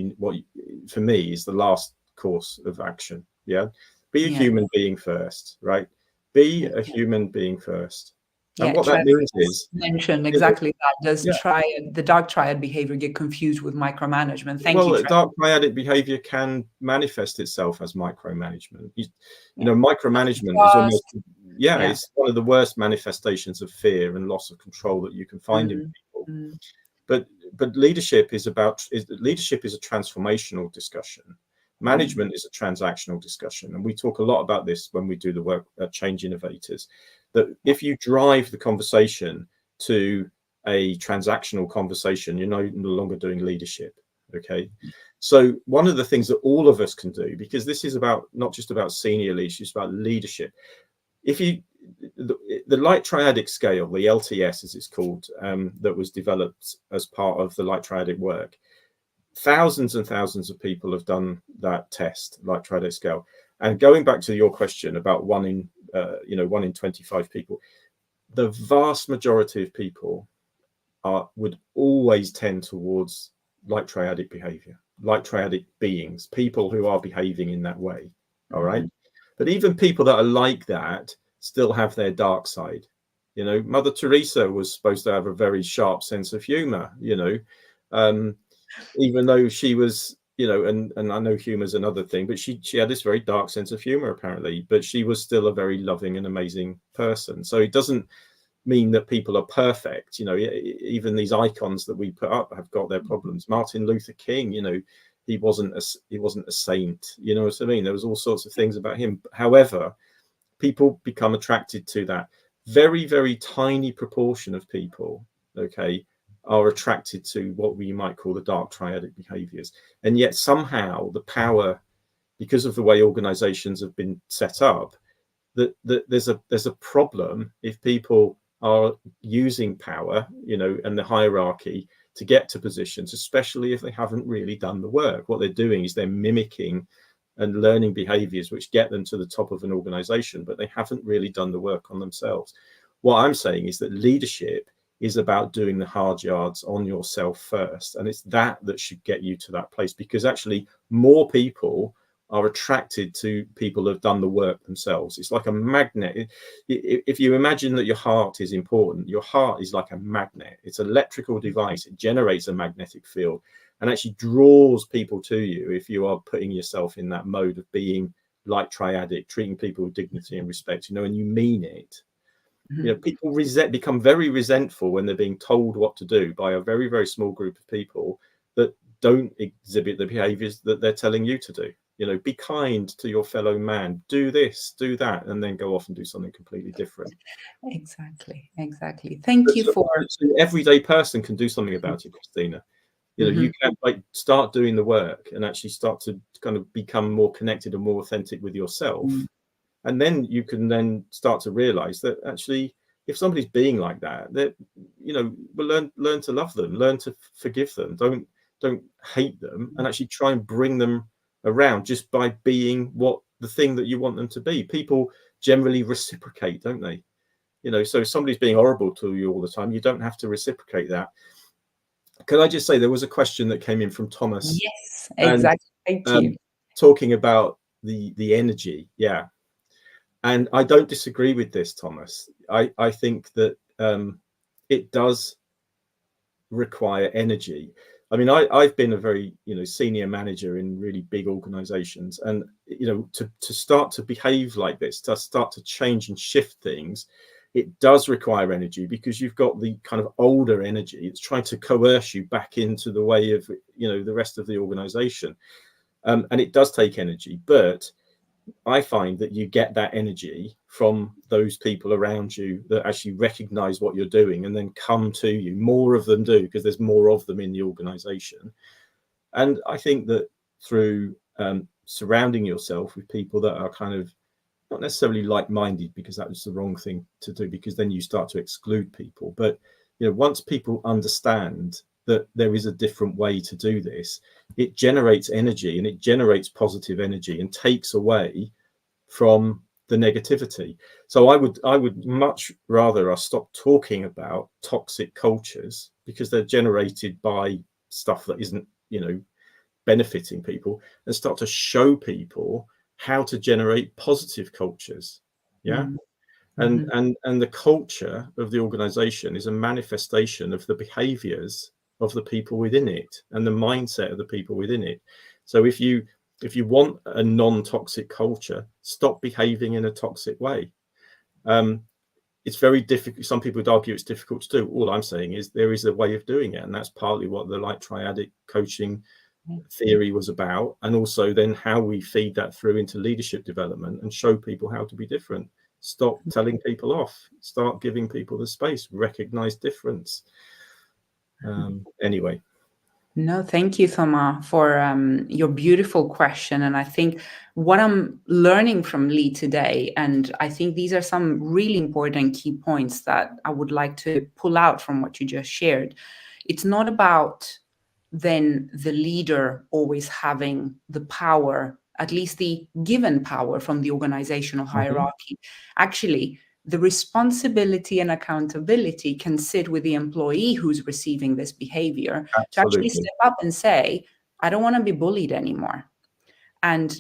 for me is the last course of action. Yeah, be a human being first, right? Be a human being first. And what that means is mention exactly that. Does the dark triad behavior get confused with micromanagement? Thank you. Dark triadic behavior can manifest itself as micromanagement. Micromanagement is almost it's one of the worst manifestations of fear and loss of control that you can find in people. But leadership is a transformational discussion. Management is a transactional discussion, and we talk a lot about this when we do the work at Change Innovators. That if you drive the conversation to a transactional conversation, you're no longer doing leadership. Okay, so one of the things that all of us can do, because this is not just about senior leadership, it's about leadership. If you the light triadic scale, the LTS as it's called, that was developed as part of the light triadic work, thousands and thousands of people have done that test, light triadic scale. And going back to your question about 1 in 25 people, the vast majority of people would always tend towards light triadic behavior, light triadic beings, people who are behaving in that way. All right. But even people that are like that still have their dark side. Mother Teresa was supposed to have a very sharp sense of humor, even though she was, and I know humor is another thing, but she had this very dark sense of humor apparently, but she was still a very loving and amazing person. So it doesn't mean that people are perfect. Even these icons that we put up have got their problems. Martin Luther King, he wasn't a saint. You know what I mean? There was all sorts of things about him. However, people become attracted to that. Very, very tiny proportion of people, okay, are attracted to what we might call the dark triadic behaviors. And yet somehow the power, because of the way organizations have been set up, that there's a problem if people are using power, and the hierarchy to get to positions, especially if they haven't really done the work. What they're doing is they're mimicking and learning behaviors which get them to the top of an organization, but they haven't really done the work on themselves. What I'm saying is that leadership is about doing the hard yards on yourself first. And it's that should get you to that place, because actually more people are attracted to people who have done the work themselves. It's like a magnet. If you imagine that your heart is important, your heart is like a magnet. It's an electrical device. It generates a magnetic field and actually draws people to you if you are putting yourself in that mode of being light triadic, treating people with dignity and respect, and you mean it. People become very resentful when they're being told what to do by a very, very small group of people that don't exhibit the behaviors that they're telling you to do. Be kind to your fellow man, do this, do that, and then go off and do something completely different. Exactly. Thank you for... So the everyday person can do something about it, Christina. You can start doing the work and actually start to kind of become more connected and more authentic with yourself. And then you can then start to realize that actually, if somebody's being like that, we'll learn to love them, learn to forgive them, don't hate them, and actually try and bring them around just by being the thing that you want them to be. People generally reciprocate, don't they? So if somebody's being horrible to you all the time, you don't have to reciprocate that. Can I just say, there was a question that came in from Thomas. Yes, exactly. Thank you. Talking about the energy. Yeah. And I don't disagree with this, Thomas. I think that it does require energy. I mean, I've been a very, senior manager in really big organizations, and, to start to behave like this, to start to change and shift things, it does require energy, because you've got the kind of older energy. It's trying to coerce you back into the way of, the rest of the organization. And it does take energy, but I find that you get that energy from those people around you that actually recognize what you're doing and then come to you. More of them do, because there's more of them in the organization. And I think that through surrounding yourself with people that are kind of not necessarily like-minded, because that was the wrong thing to do, because then you start to exclude people. But once people understand that there is a different way to do this, it generates energy, and it generates positive energy and takes away from the negativity. So I would much rather us stop talking about toxic cultures, because they're generated by stuff that isn't, benefiting people, and start to show people how to generate positive cultures. Yeah. Mm-hmm. And the culture of the organization is a manifestation of the behaviors of the people within it and the mindset of the people within it. So if you want a non-toxic culture, stop behaving in a toxic way. It's very difficult. Some people would argue it's difficult to do. All I'm saying is there is a way of doing it, and that's partly what the Light Triadic coaching theory was about, and also then how we feed that through into leadership development and show people how to be different. Stop telling people off, start giving people the space, recognize difference. Anyway. No, thank you, Thomas, for your beautiful question. And I think what I'm learning from Lee today, and I think these are some really important key points that I would like to pull out from what you just shared. It's not about then the leader always having the power, at least the given power from the organizational hierarchy. Actually, the responsibility and accountability can sit with the employee who's receiving this behavior. Absolutely. To actually step up and say, I don't want to be bullied anymore. And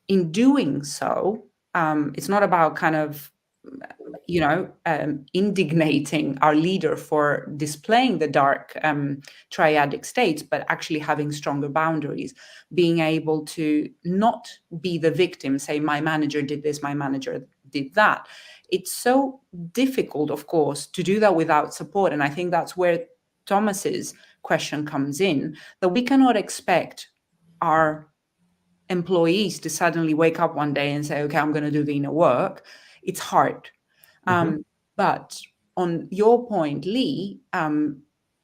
in doing so, it's not about kind of, indignating our leader for displaying the dark triadic states, but actually having stronger boundaries, being able to not be the victim, say, my manager did this, my manager did that. It's so difficult, of course, to do that without support. And I think that's where Thomas's question comes in, that we cannot expect our employees to suddenly wake up one day and say, okay, I'm going to do the inner work. It's hard. But on your point, Lee,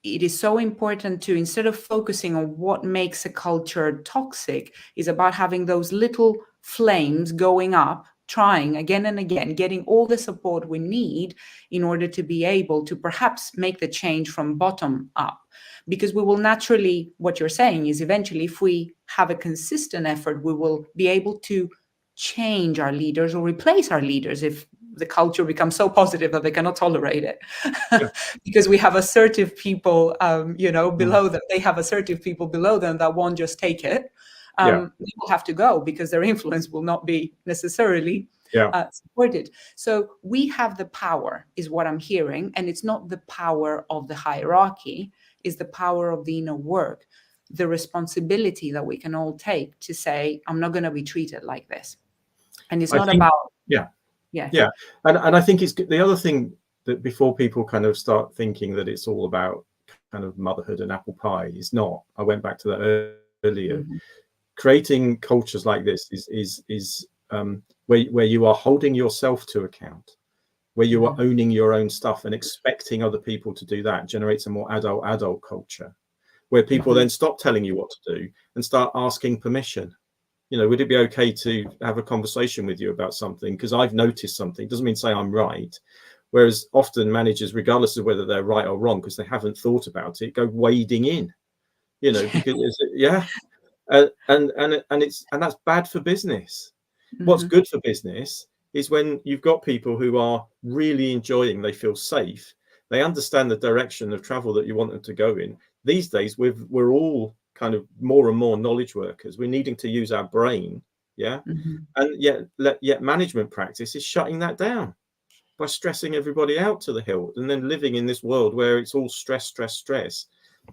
it is so important to, instead of focusing on what makes a culture toxic, is about having those little flames going up, trying again and again, getting all the support we need in order to be able to perhaps make the change from bottom up. Because we will naturally, what you're saying is eventually, if we have a consistent effort, we will be able to change our leaders or replace our leaders if the culture becomes so positive that they cannot tolerate it. Because we have assertive people, below them. They have assertive people below them that won't just take it. They will have to go because their influence will not be necessarily supported. So we have the power, is what I'm hearing. And it's not the power of the hierarchy, it's the power of the inner work, the responsibility that we can all take to say, I'm not going to be treated like this. And it's not about... And I think it's the other thing that, before people kind of start thinking that it's all about kind of motherhood and apple pie, is not. I went back to that earlier. Creating cultures like this is where you are holding yourself to account, where you are owning your own stuff and expecting other people to do that. Generates a more adult culture, where people then stop telling you what to do and start asking permission. Would it be okay to have a conversation with you about something? Because I've noticed something. It doesn't mean say I'm right. Whereas often managers, regardless of whether they're right or wrong, because they haven't thought about it, go wading in, because and that's bad for business. What's good for business is when you've got people who are really enjoying, they feel safe, they understand the direction of travel that you want them to go in. These days, we're all kind of more and more knowledge workers. We're needing to use our brain, and yet management practice is shutting that down by stressing everybody out to the hilt, and then living in this world where it's all stress.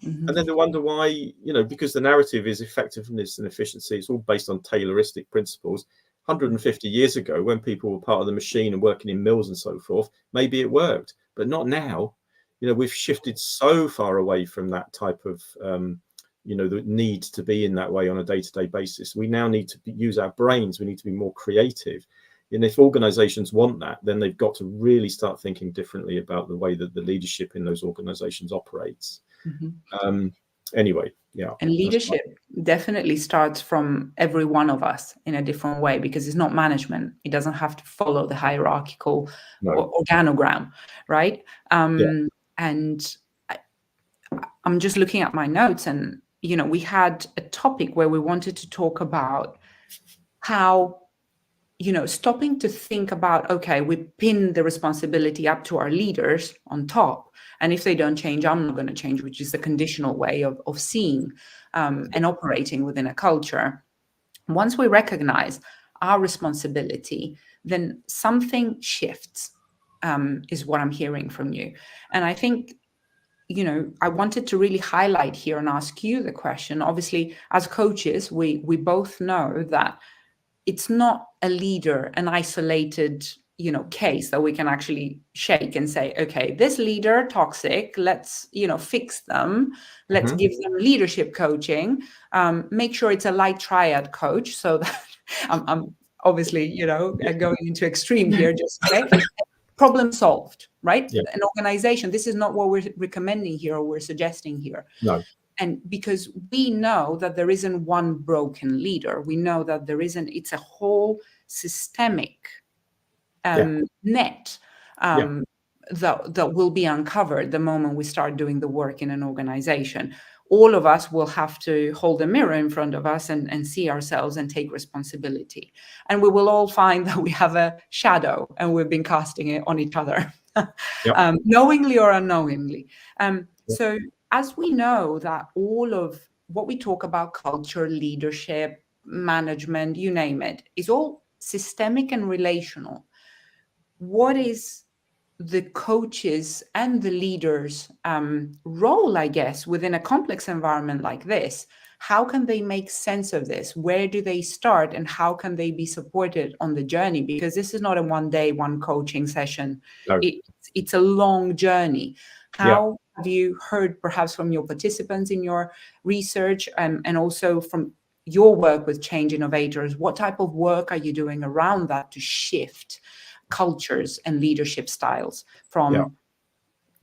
Mhm. And then they wonder why, you know, because the narrative is effectiveness and efficiency. It's all based on Tayloristic principles. 150 years ago, when people were part of the machine and working in mills and so forth, maybe it worked, but not now. You know, we've shifted so far away from that type of, you know, the need to be in that way on a day-to-day basis. We now need to use our brains. We need to be more creative. And if organizations want that, then they've got to really start thinking differently about the way that the leadership in those organizations operates. Anyway, yeah. And leadership definitely starts from every one of us in a different way, because it's not management. It doesn't have to follow the hierarchical organogram, right? And I'm just looking at my notes, and, you know, we had a topic where we wanted to talk about how, you know, stopping to think about, okay, we pin the responsibility up to our leaders on top, and if they don't change, I'm not going to change, which is the conditional way of seeing and operating within a culture. Once we recognize our responsibility, then something shifts, is what I'm hearing from you. And I think, you know, I wanted to really highlight here and ask you the question. Obviously, as coaches, we both know that it's not a leader, an isolated, you know, case that we can actually shake and say, okay, this leader toxic, let's, you know, fix them. Let's give them leadership coaching. Make sure it's a light triad coach, so that I'm obviously, you know, going into extreme here, just okay. Problem solved, right? Yeah. An organization, this is not what we're recommending here or we're suggesting here. No. And because we know that there isn't one broken leader, we know that there isn't, it's a whole systemic net that will be uncovered the moment we start doing the work in an organization. All of us will have to hold a mirror in front of us and see ourselves and take responsibility. And we will all find that we have a shadow and we've been casting it on each other, knowingly or unknowingly. So as we know that all of what we talk about, culture, leadership, management, you name it, is all systemic and relational, what is the coaches and the leaders' role, I guess, within a complex environment like this? How can they make sense of this? Where do they start, and how can they be supported on the journey? Because this is not a one day, one coaching session. No. It's a long journey. How have you heard perhaps from your participants in your research, and also from your work with Change Innovators? What type of work are you doing around that to shift cultures and leadership styles from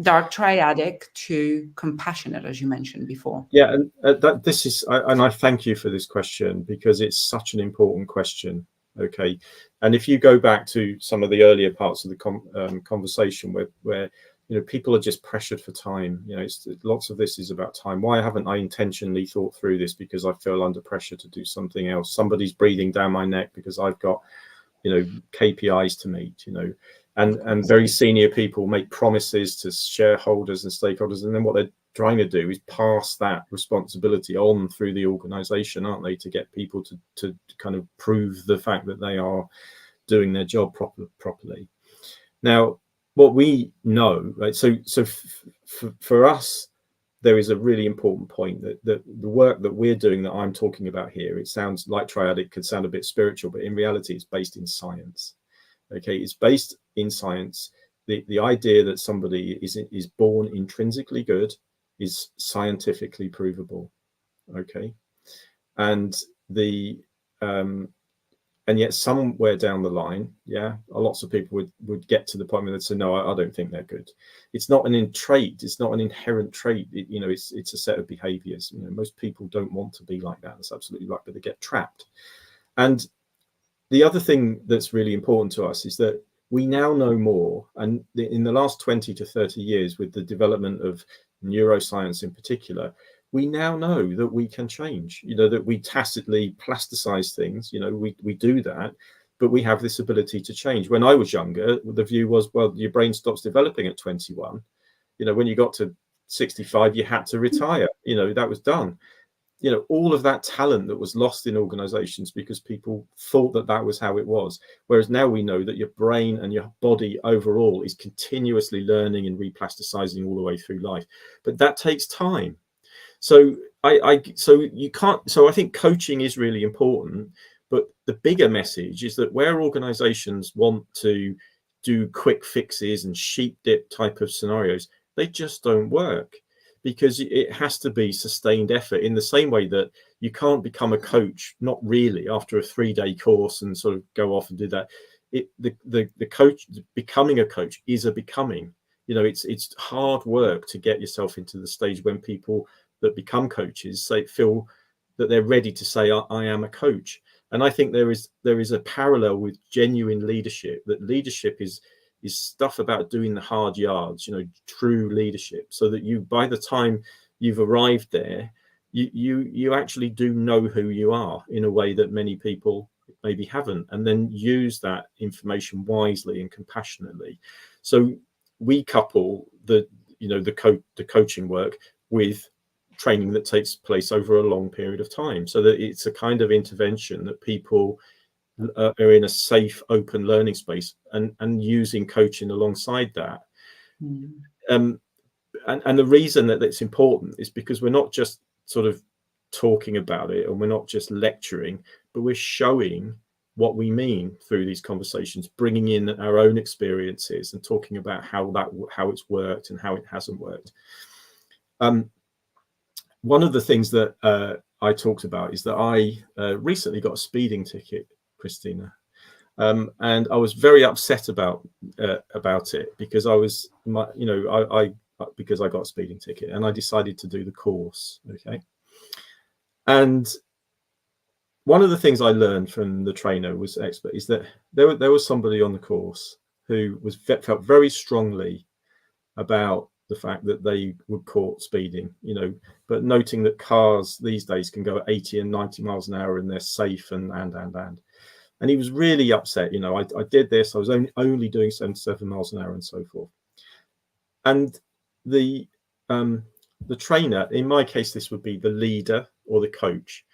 dark triadic to compassionate, as you mentioned before? Yeah, and this is, and I thank you for this question, because it's such an important question. Okay, and if you go back to some of the earlier parts of the conversation where you know, people are just pressured for time. You know, lots of this is about time. Why haven't I intentionally thought through this? Because I feel under pressure to do something else. Somebody's breathing down my neck because I've got, you know, KPIs to meet, you know, and very senior people make promises to shareholders and stakeholders, and then what they're trying to do is pass that responsibility on through the organization, aren't they, to get people to kind of prove the fact that they are doing their job properly. Now, what we know, right, so for us, there is a really important point that the work that we're doing, that I'm talking about here, it sounds like triadic, could sound a bit spiritual, but in reality, it's based in science. Okay, it's based in science. The idea that somebody is born intrinsically good is scientifically provable. Okay, and and yet somewhere down the line, lots of people would get to the point where they'd say, no, I don't think they're good. It's not an innate trait. It's not an inherent trait. You know, it's a set of behaviors. You know, most people don't want to be like that. That's absolutely right, but they get trapped. And the other thing that's really important to us is that we now know more. And in the last 20 to 30 years, with the development of neuroscience in particular, we now know that we can change, you know, that we tacitly plasticize things, you know, we do that, but we have this ability to change. When I was younger, the view was, well, your brain stops developing at 21. You know, when you got to 65, you had to retire, you know, that was done. You know, all of that talent that was lost in organizations because people thought that that was how it was. Whereas now we know that your brain and your body overall is continuously learning and replasticizing all the way through life. But that takes time. So you can't. So I think coaching is really important, but the bigger message is that where organisations want to do quick fixes and sheep dip type of scenarios, they just don't work, because it has to be sustained effort. In the same way that you can't become a coach, not really, after a 3-day course and sort of go off and do that. The coach, becoming a coach is a becoming. You know, it's hard work to get yourself into the stage when people that become coaches feel that they're ready to say, I am a coach. And I think there is a parallel with genuine leadership, that leadership is stuff about doing the hard yards, you know, true leadership, so that you, by the time you've arrived there, you actually do know who you are in a way that many people maybe haven't, and then use that information wisely and compassionately. So we couple the coaching work with training that takes place over a long period of time, so that it's a kind of intervention that people are in a safe, open learning space, and using coaching alongside that. And the reason that it's important is because we're not just sort of talking about it, and we're not just lecturing, but we're showing what we mean through these conversations, bringing in our own experiences and talking about how it's worked and how it hasn't worked. One of the things that I talked about is that I recently got a speeding ticket, Christina, and I was very upset about it, because because I got a speeding ticket, and I decided to do the course. Okay, and one of the things I learned from the trainer was expert is that there was somebody on the course who felt very strongly about the fact that they were caught speeding, you know, but noting that cars these days can go at 80 and 90 miles an hour and they're safe and he was really upset. You know, I did this, I was only doing 77 miles an hour and so forth. And the trainer, in my case, this would be the leader or the coach,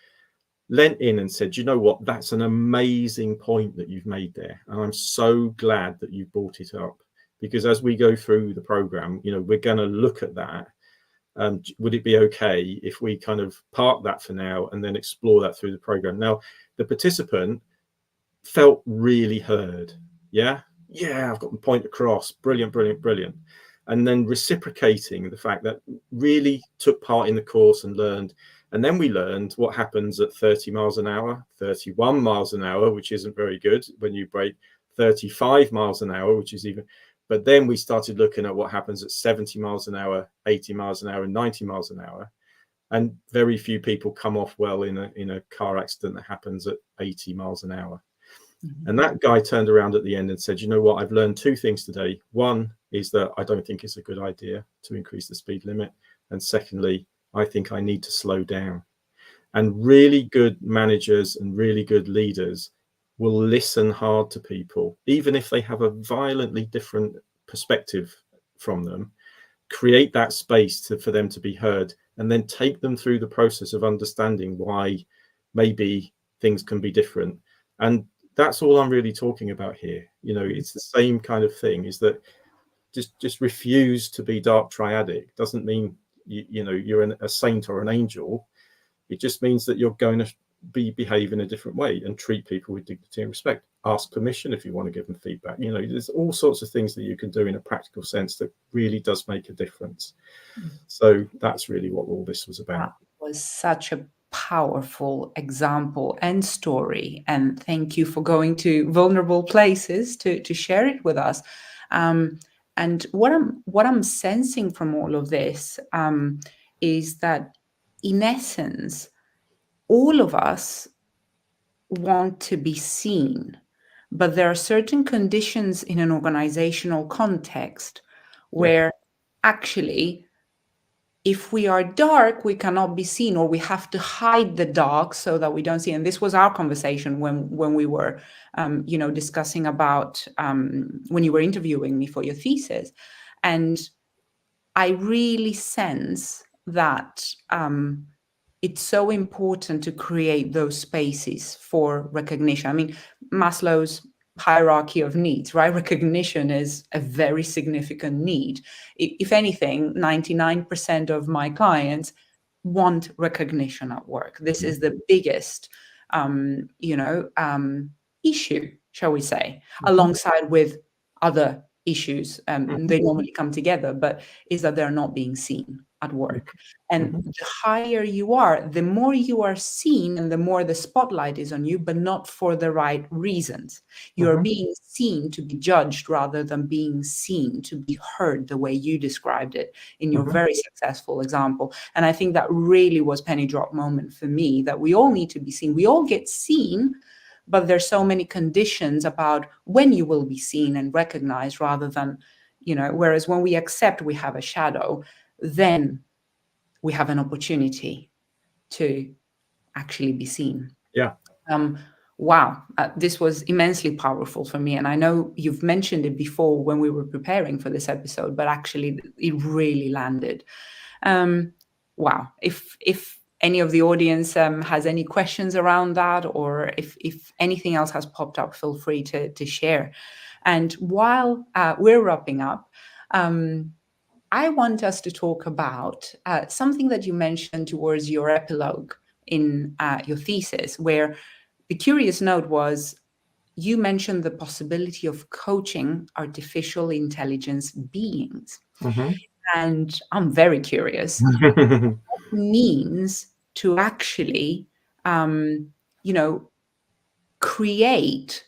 leant in and said, you know what, that's an amazing point that you've made there. And I'm so glad that you brought it up, because as we go through the program, you know, we're going to look at that. Would it be okay if we kind of park that for now and then explore that through the program? Now, the participant felt really heard. Yeah, I've got the point across. Brilliant. And then reciprocating the fact that really took part in the course and learned. And then we learned what happens at 30 miles an hour, 31 miles an hour, which isn't very good when you break, 35 miles an hour, which is even. But then we started looking at what happens at 70 miles an hour, 80 miles an hour, and 90 miles an hour. And very few people come off well in a car accident that happens at 80 miles an hour. Mm-hmm. And that guy turned around at the end and said, you know what, I've learned 2 things today. One is that I don't think it's a good idea to increase the speed limit. And secondly, I think I need to slow down. And really good managers and really good leaders will listen hard to people, even if they have a violently different perspective from them, create that space for them to be heard, and then take them through the process of understanding why maybe things can be different. And that's all I'm really talking about here. You know, it's the same kind of thing, is that just refuse to be dark triadic. Doesn't mean you know you're a saint or an angel. It just means that you're going to behave in a different way and treat people with dignity and respect. Ask permission if you want to give them feedback. You know, there's all sorts of things that you can do in a practical sense that really does make a difference. So that's really what all this was about. That was such a powerful example and story, and thank you for going to vulnerable places to share it with us. And what I'm sensing from all of this is that, in essence, all of us want to be seen, but there are certain conditions in an organizational context where actually, if we are dark, we cannot be seen, or we have to hide the dark so that we don't see. And this was our conversation when we were, discussing about when you were interviewing me for your thesis. And I really sense that it's so important to create those spaces for recognition. I mean, Maslow's hierarchy of needs, right? Recognition is a very significant need. If anything, 99% of my clients want recognition at work. This is the biggest, issue, shall we say, alongside with other issues. They normally come together, but is that they're not being seen at work. And the higher you are, the more you are seen and the more the spotlight is on you, but not for the right reasons. You are being seen to be judged rather than being seen to be heard, the way you described it in your very successful example. And I think that really was penny drop moment for me, that we all need to be seen. We all get seen, but there's so many conditions about when you will be seen and recognized, rather than, whereas when we accept we have a shadow, then we have an opportunity to actually be seen. Yeah. Wow, this was immensely powerful for me. And I know you've mentioned it before when we were preparing for this episode, but actually it really landed. Wow. If any of the audience has any questions around that, or if anything else has popped up, feel free to share. And while we're wrapping up, I want us to talk about something that you mentioned towards your epilogue in your thesis, where the curious note was you mentioned the possibility of coaching artificial intelligence beings. And I'm very curious what it means to actually, create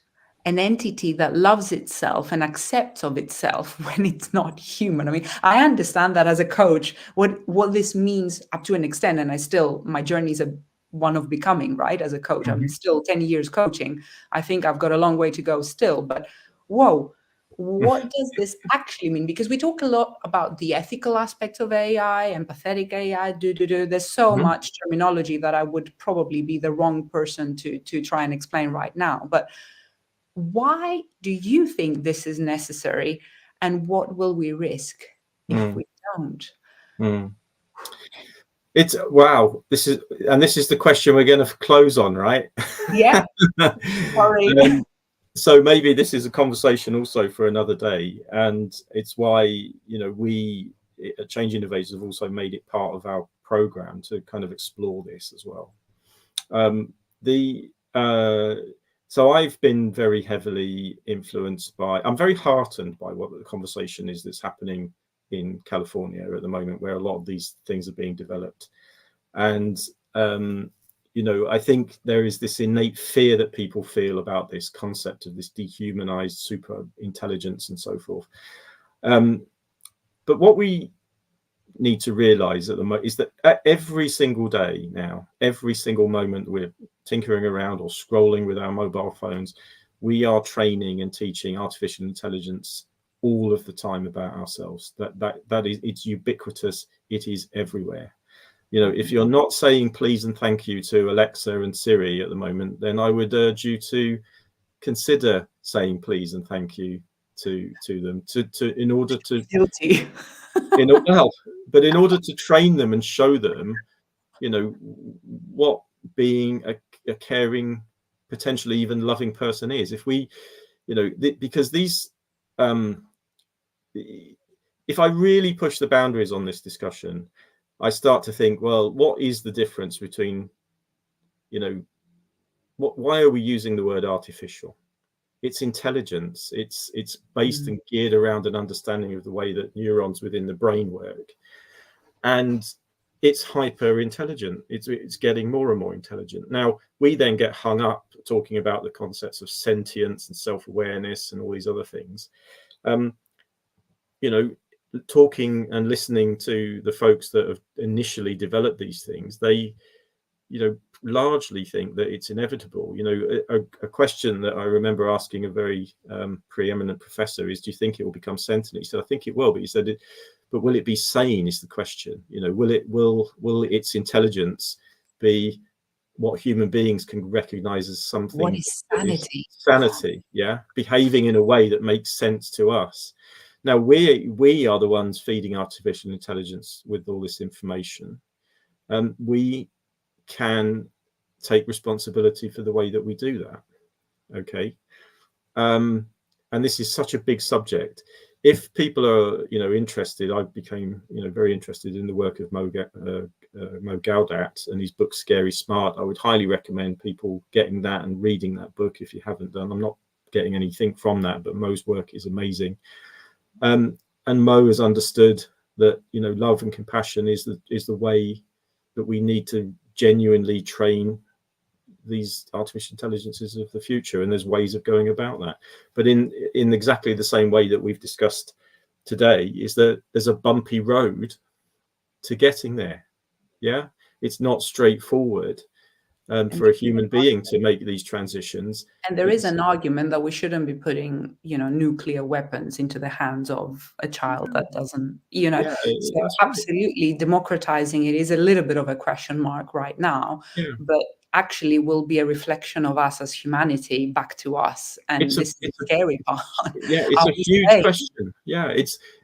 an entity that loves itself and accepts of itself when it's not human. I mean, I understand that as a coach, what this means up to an extent, and my journey is one of becoming, right? As a coach, I'm still 10 years coaching. I think I've got a long way to go still, but whoa, what does this actually mean? Because we talk a lot about the ethical aspects of AI, empathetic AI, There's so much terminology that I would probably be the wrong person to try and explain right now. But why do you think this is necessary, and what will we risk if we don't? It's wow. This is the question we're going to close on, right? Yeah. Sorry. So maybe this is a conversation also for another day, and it's why we at Change Innovators have also made it part of our program to kind of explore this as well. So I've been very heavily influenced by. I'm very heartened by what the conversation is that's happening in California at the moment, where a lot of these things are being developed, and I think there is this innate fear that people feel about this concept of this dehumanized super intelligence and so forth. But what we need to realize at the moment is that every single day now, every single moment we're tinkering around or scrolling with our mobile phones, we are training and teaching artificial intelligence all of the time about ourselves. That is, it's ubiquitous. It is everywhere. If you're not saying please and thank you to Alexa and Siri at the moment, then I would urge you to consider saying please and thank you to them in order to guilty. in order to train them and show them, what being a caring, potentially even loving person is. If we, because these, if I really push the boundaries on this discussion, I start to think, well, what is the difference between, why are we using the word artificial? It's intelligence. It's based and geared around an understanding of the way that neurons within the brain work, and it's hyper intelligent. It's getting more and more intelligent. Now we then get hung up talking about the concepts of sentience and self-awareness and all these other things. Talking and listening to the folks that have initially developed these things, they largely think that it's inevitable. A question that I remember asking a very preeminent professor is, do you think it will become sentient? He said, I think it will, but he said, but will it be sane is the question. Will its intelligence be what human beings can recognize as something? What is sanity? Sanity, yeah, behaving in a way that makes sense to us. Now we are the ones feeding artificial intelligence with all this information, and we can take responsibility for the way that we do that. Okay. And this is such a big subject. If people are, interested, I became, very interested in the work of Mo Gaudat, and his book Scary Smart. I would highly recommend people getting that and reading that book if you haven't done. I'm not getting anything from that, but Mo's work is amazing. And Mo has understood that, you know, love and compassion is the way that we need to genuinely train these artificial intelligences of the future, and there's ways of going about that. But in exactly the same way that we've discussed today, is that there's a bumpy road to getting there. Yeah, it's not straightforward for a human being to make these transitions. And there is an argument that we shouldn't be putting, you know, nuclear weapons into the hands of a child that doesn't, you know. Yeah, so absolutely, democratizing it is a little bit of a question mark right now, but actually will be a reflection of us as humanity back to us. And this is the scary part. Yeah, it's a huge question. Yeah,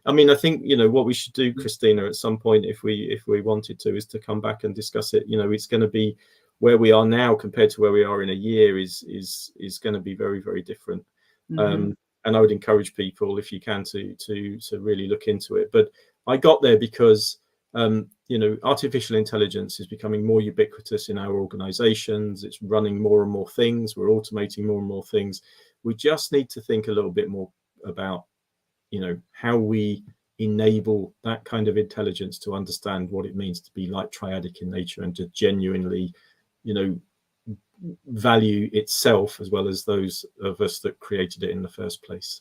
I mean, I think, you know, what we should do, Christina, at some point, if we wanted to, is to come back and discuss it. You know, it's going to be where we are now compared to where we are in a year is going to be very, very different. And I would encourage people, if you can, to really look into it. But I got there because you know, artificial intelligence is becoming more ubiquitous in our organizations. It's running more and more things. We're automating more and more things. We just need to think a little bit more about, you know, how we enable that kind of intelligence to understand what it means to be light triadic in nature, and to genuinely, you know, value itself as well as those of us that created it in the first place.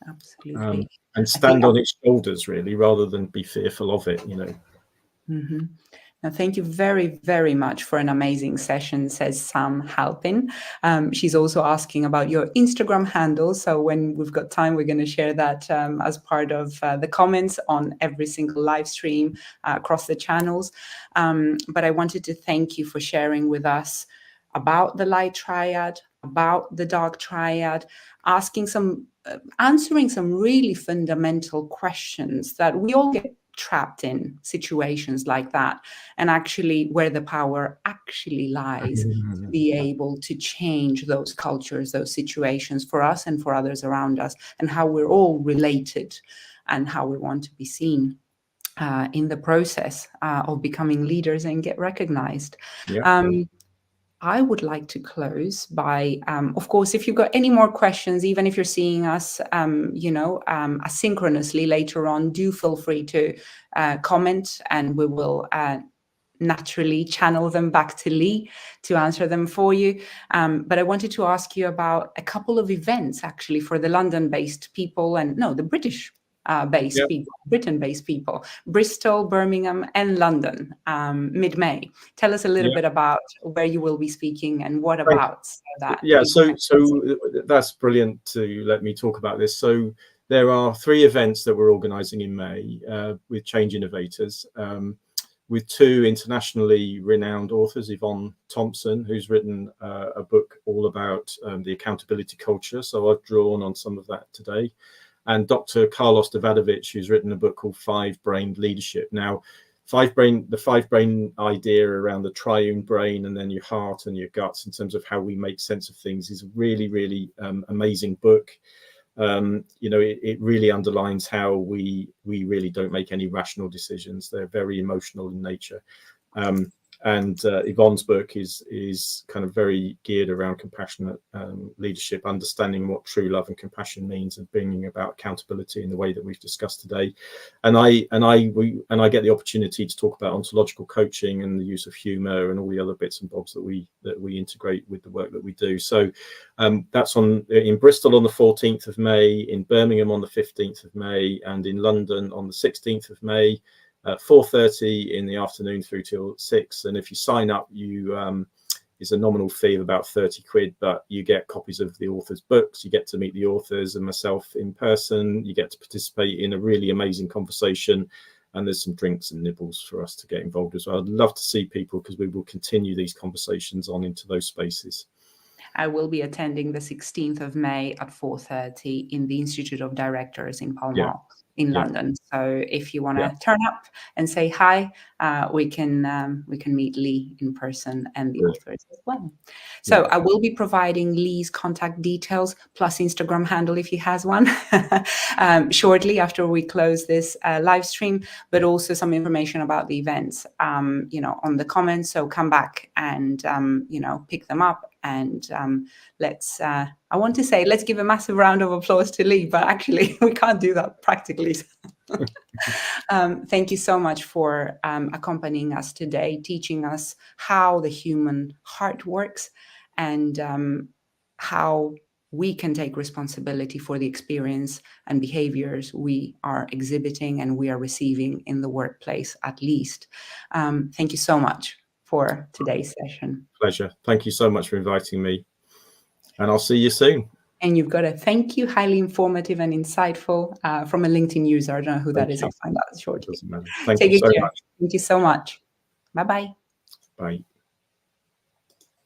Absolutely. And stand on its shoulders, really, rather than be fearful of it, you know. Now, thank you very, very much for an amazing session, says Sam Halpin. She's also asking about your Instagram handle. So when we've got time, we're going to share that as part of the comments on every single live stream across the channels. But I wanted to thank you for sharing with us about the light triad, about the dark triad, answering some really fundamental questions that we all get trapped in situations like that, and actually where the power actually lies to be able to change those cultures, those situations for us and for others around us, and how we're all related and how we want to be seen in the process of becoming leaders and get recognized. I would like to close by, of course, if you've got any more questions, even if you're seeing us, you know, asynchronously later on, do feel free to comment, and we will naturally channel them back to Lee to answer them for you. But I wanted to ask you about a couple of events, actually, for the London-based people, and no, the British based people, Britain-based people, Bristol, Birmingham, and London, mid-May. Tell us a little bit about where you will be speaking and what about that. Yeah, so that's brilliant to let me talk about this. So there are 3 events that we're organising in May with Change Innovators, with 2 internationally renowned authors, Yvonne Thompson, who's written a book all about the accountability culture. So I've drawn on some of that today. And Dr. Carlos Davadovich, who's written a book called 5-Brained Leadership. Now, the 5-brain idea around the triune brain and then your heart and your guts in terms of how we make sense of things is a really, really amazing book. You know, it really underlines how we really don't make any rational decisions. They're very emotional in nature. And Yvonne's book is kind of very geared around compassionate leadership, understanding what true love and compassion means, and bringing about accountability in the way that we've discussed today. And I get the opportunity to talk about ontological coaching and the use of humour and all the other bits and bobs that we integrate with the work that we do. So that's in Bristol on the 14th of May, in Birmingham on the 15th of May, and in London on the 16th of May. 4:30 in the afternoon through till 6, and if you sign up, it's a nominal fee of about 30 quid, but you get copies of the authors' books, you get to meet the authors and myself in person, you get to participate in a really amazing conversation, and there's some drinks and nibbles for us to get involved as well. I'd love to see people, because we will continue these conversations on into those spaces. I will be attending the 16th of May at 4:30 in the Institute of Directors in Pall Mall. in Yeah. London. So if you want to Yeah. turn up and say hi, we can meet Lee in person and the Good. authors as well. So Yeah. I will be providing Lee's contact details plus Instagram handle if he has one shortly after we close this live stream, but also some information about the events, you know, on the comments. So come back and you know, pick them up. And let's, I want to say, let's give a massive round of applause to Lee, but actually we can't do that practically. Thank you so much for accompanying us today, teaching us how the human heart works and how we can take responsibility for the experience and behaviors we are exhibiting and we are receiving in the workplace, at least. Thank you so much for today's session. Pleasure. Thank you so much for inviting me, and I'll see you soon. And you've got a thank you, highly informative and insightful from a LinkedIn user. I don't know who that is. I'll find out shortly. Doesn't matter. Thank Take you so care. much. Thank you so much. Bye-bye. Bye.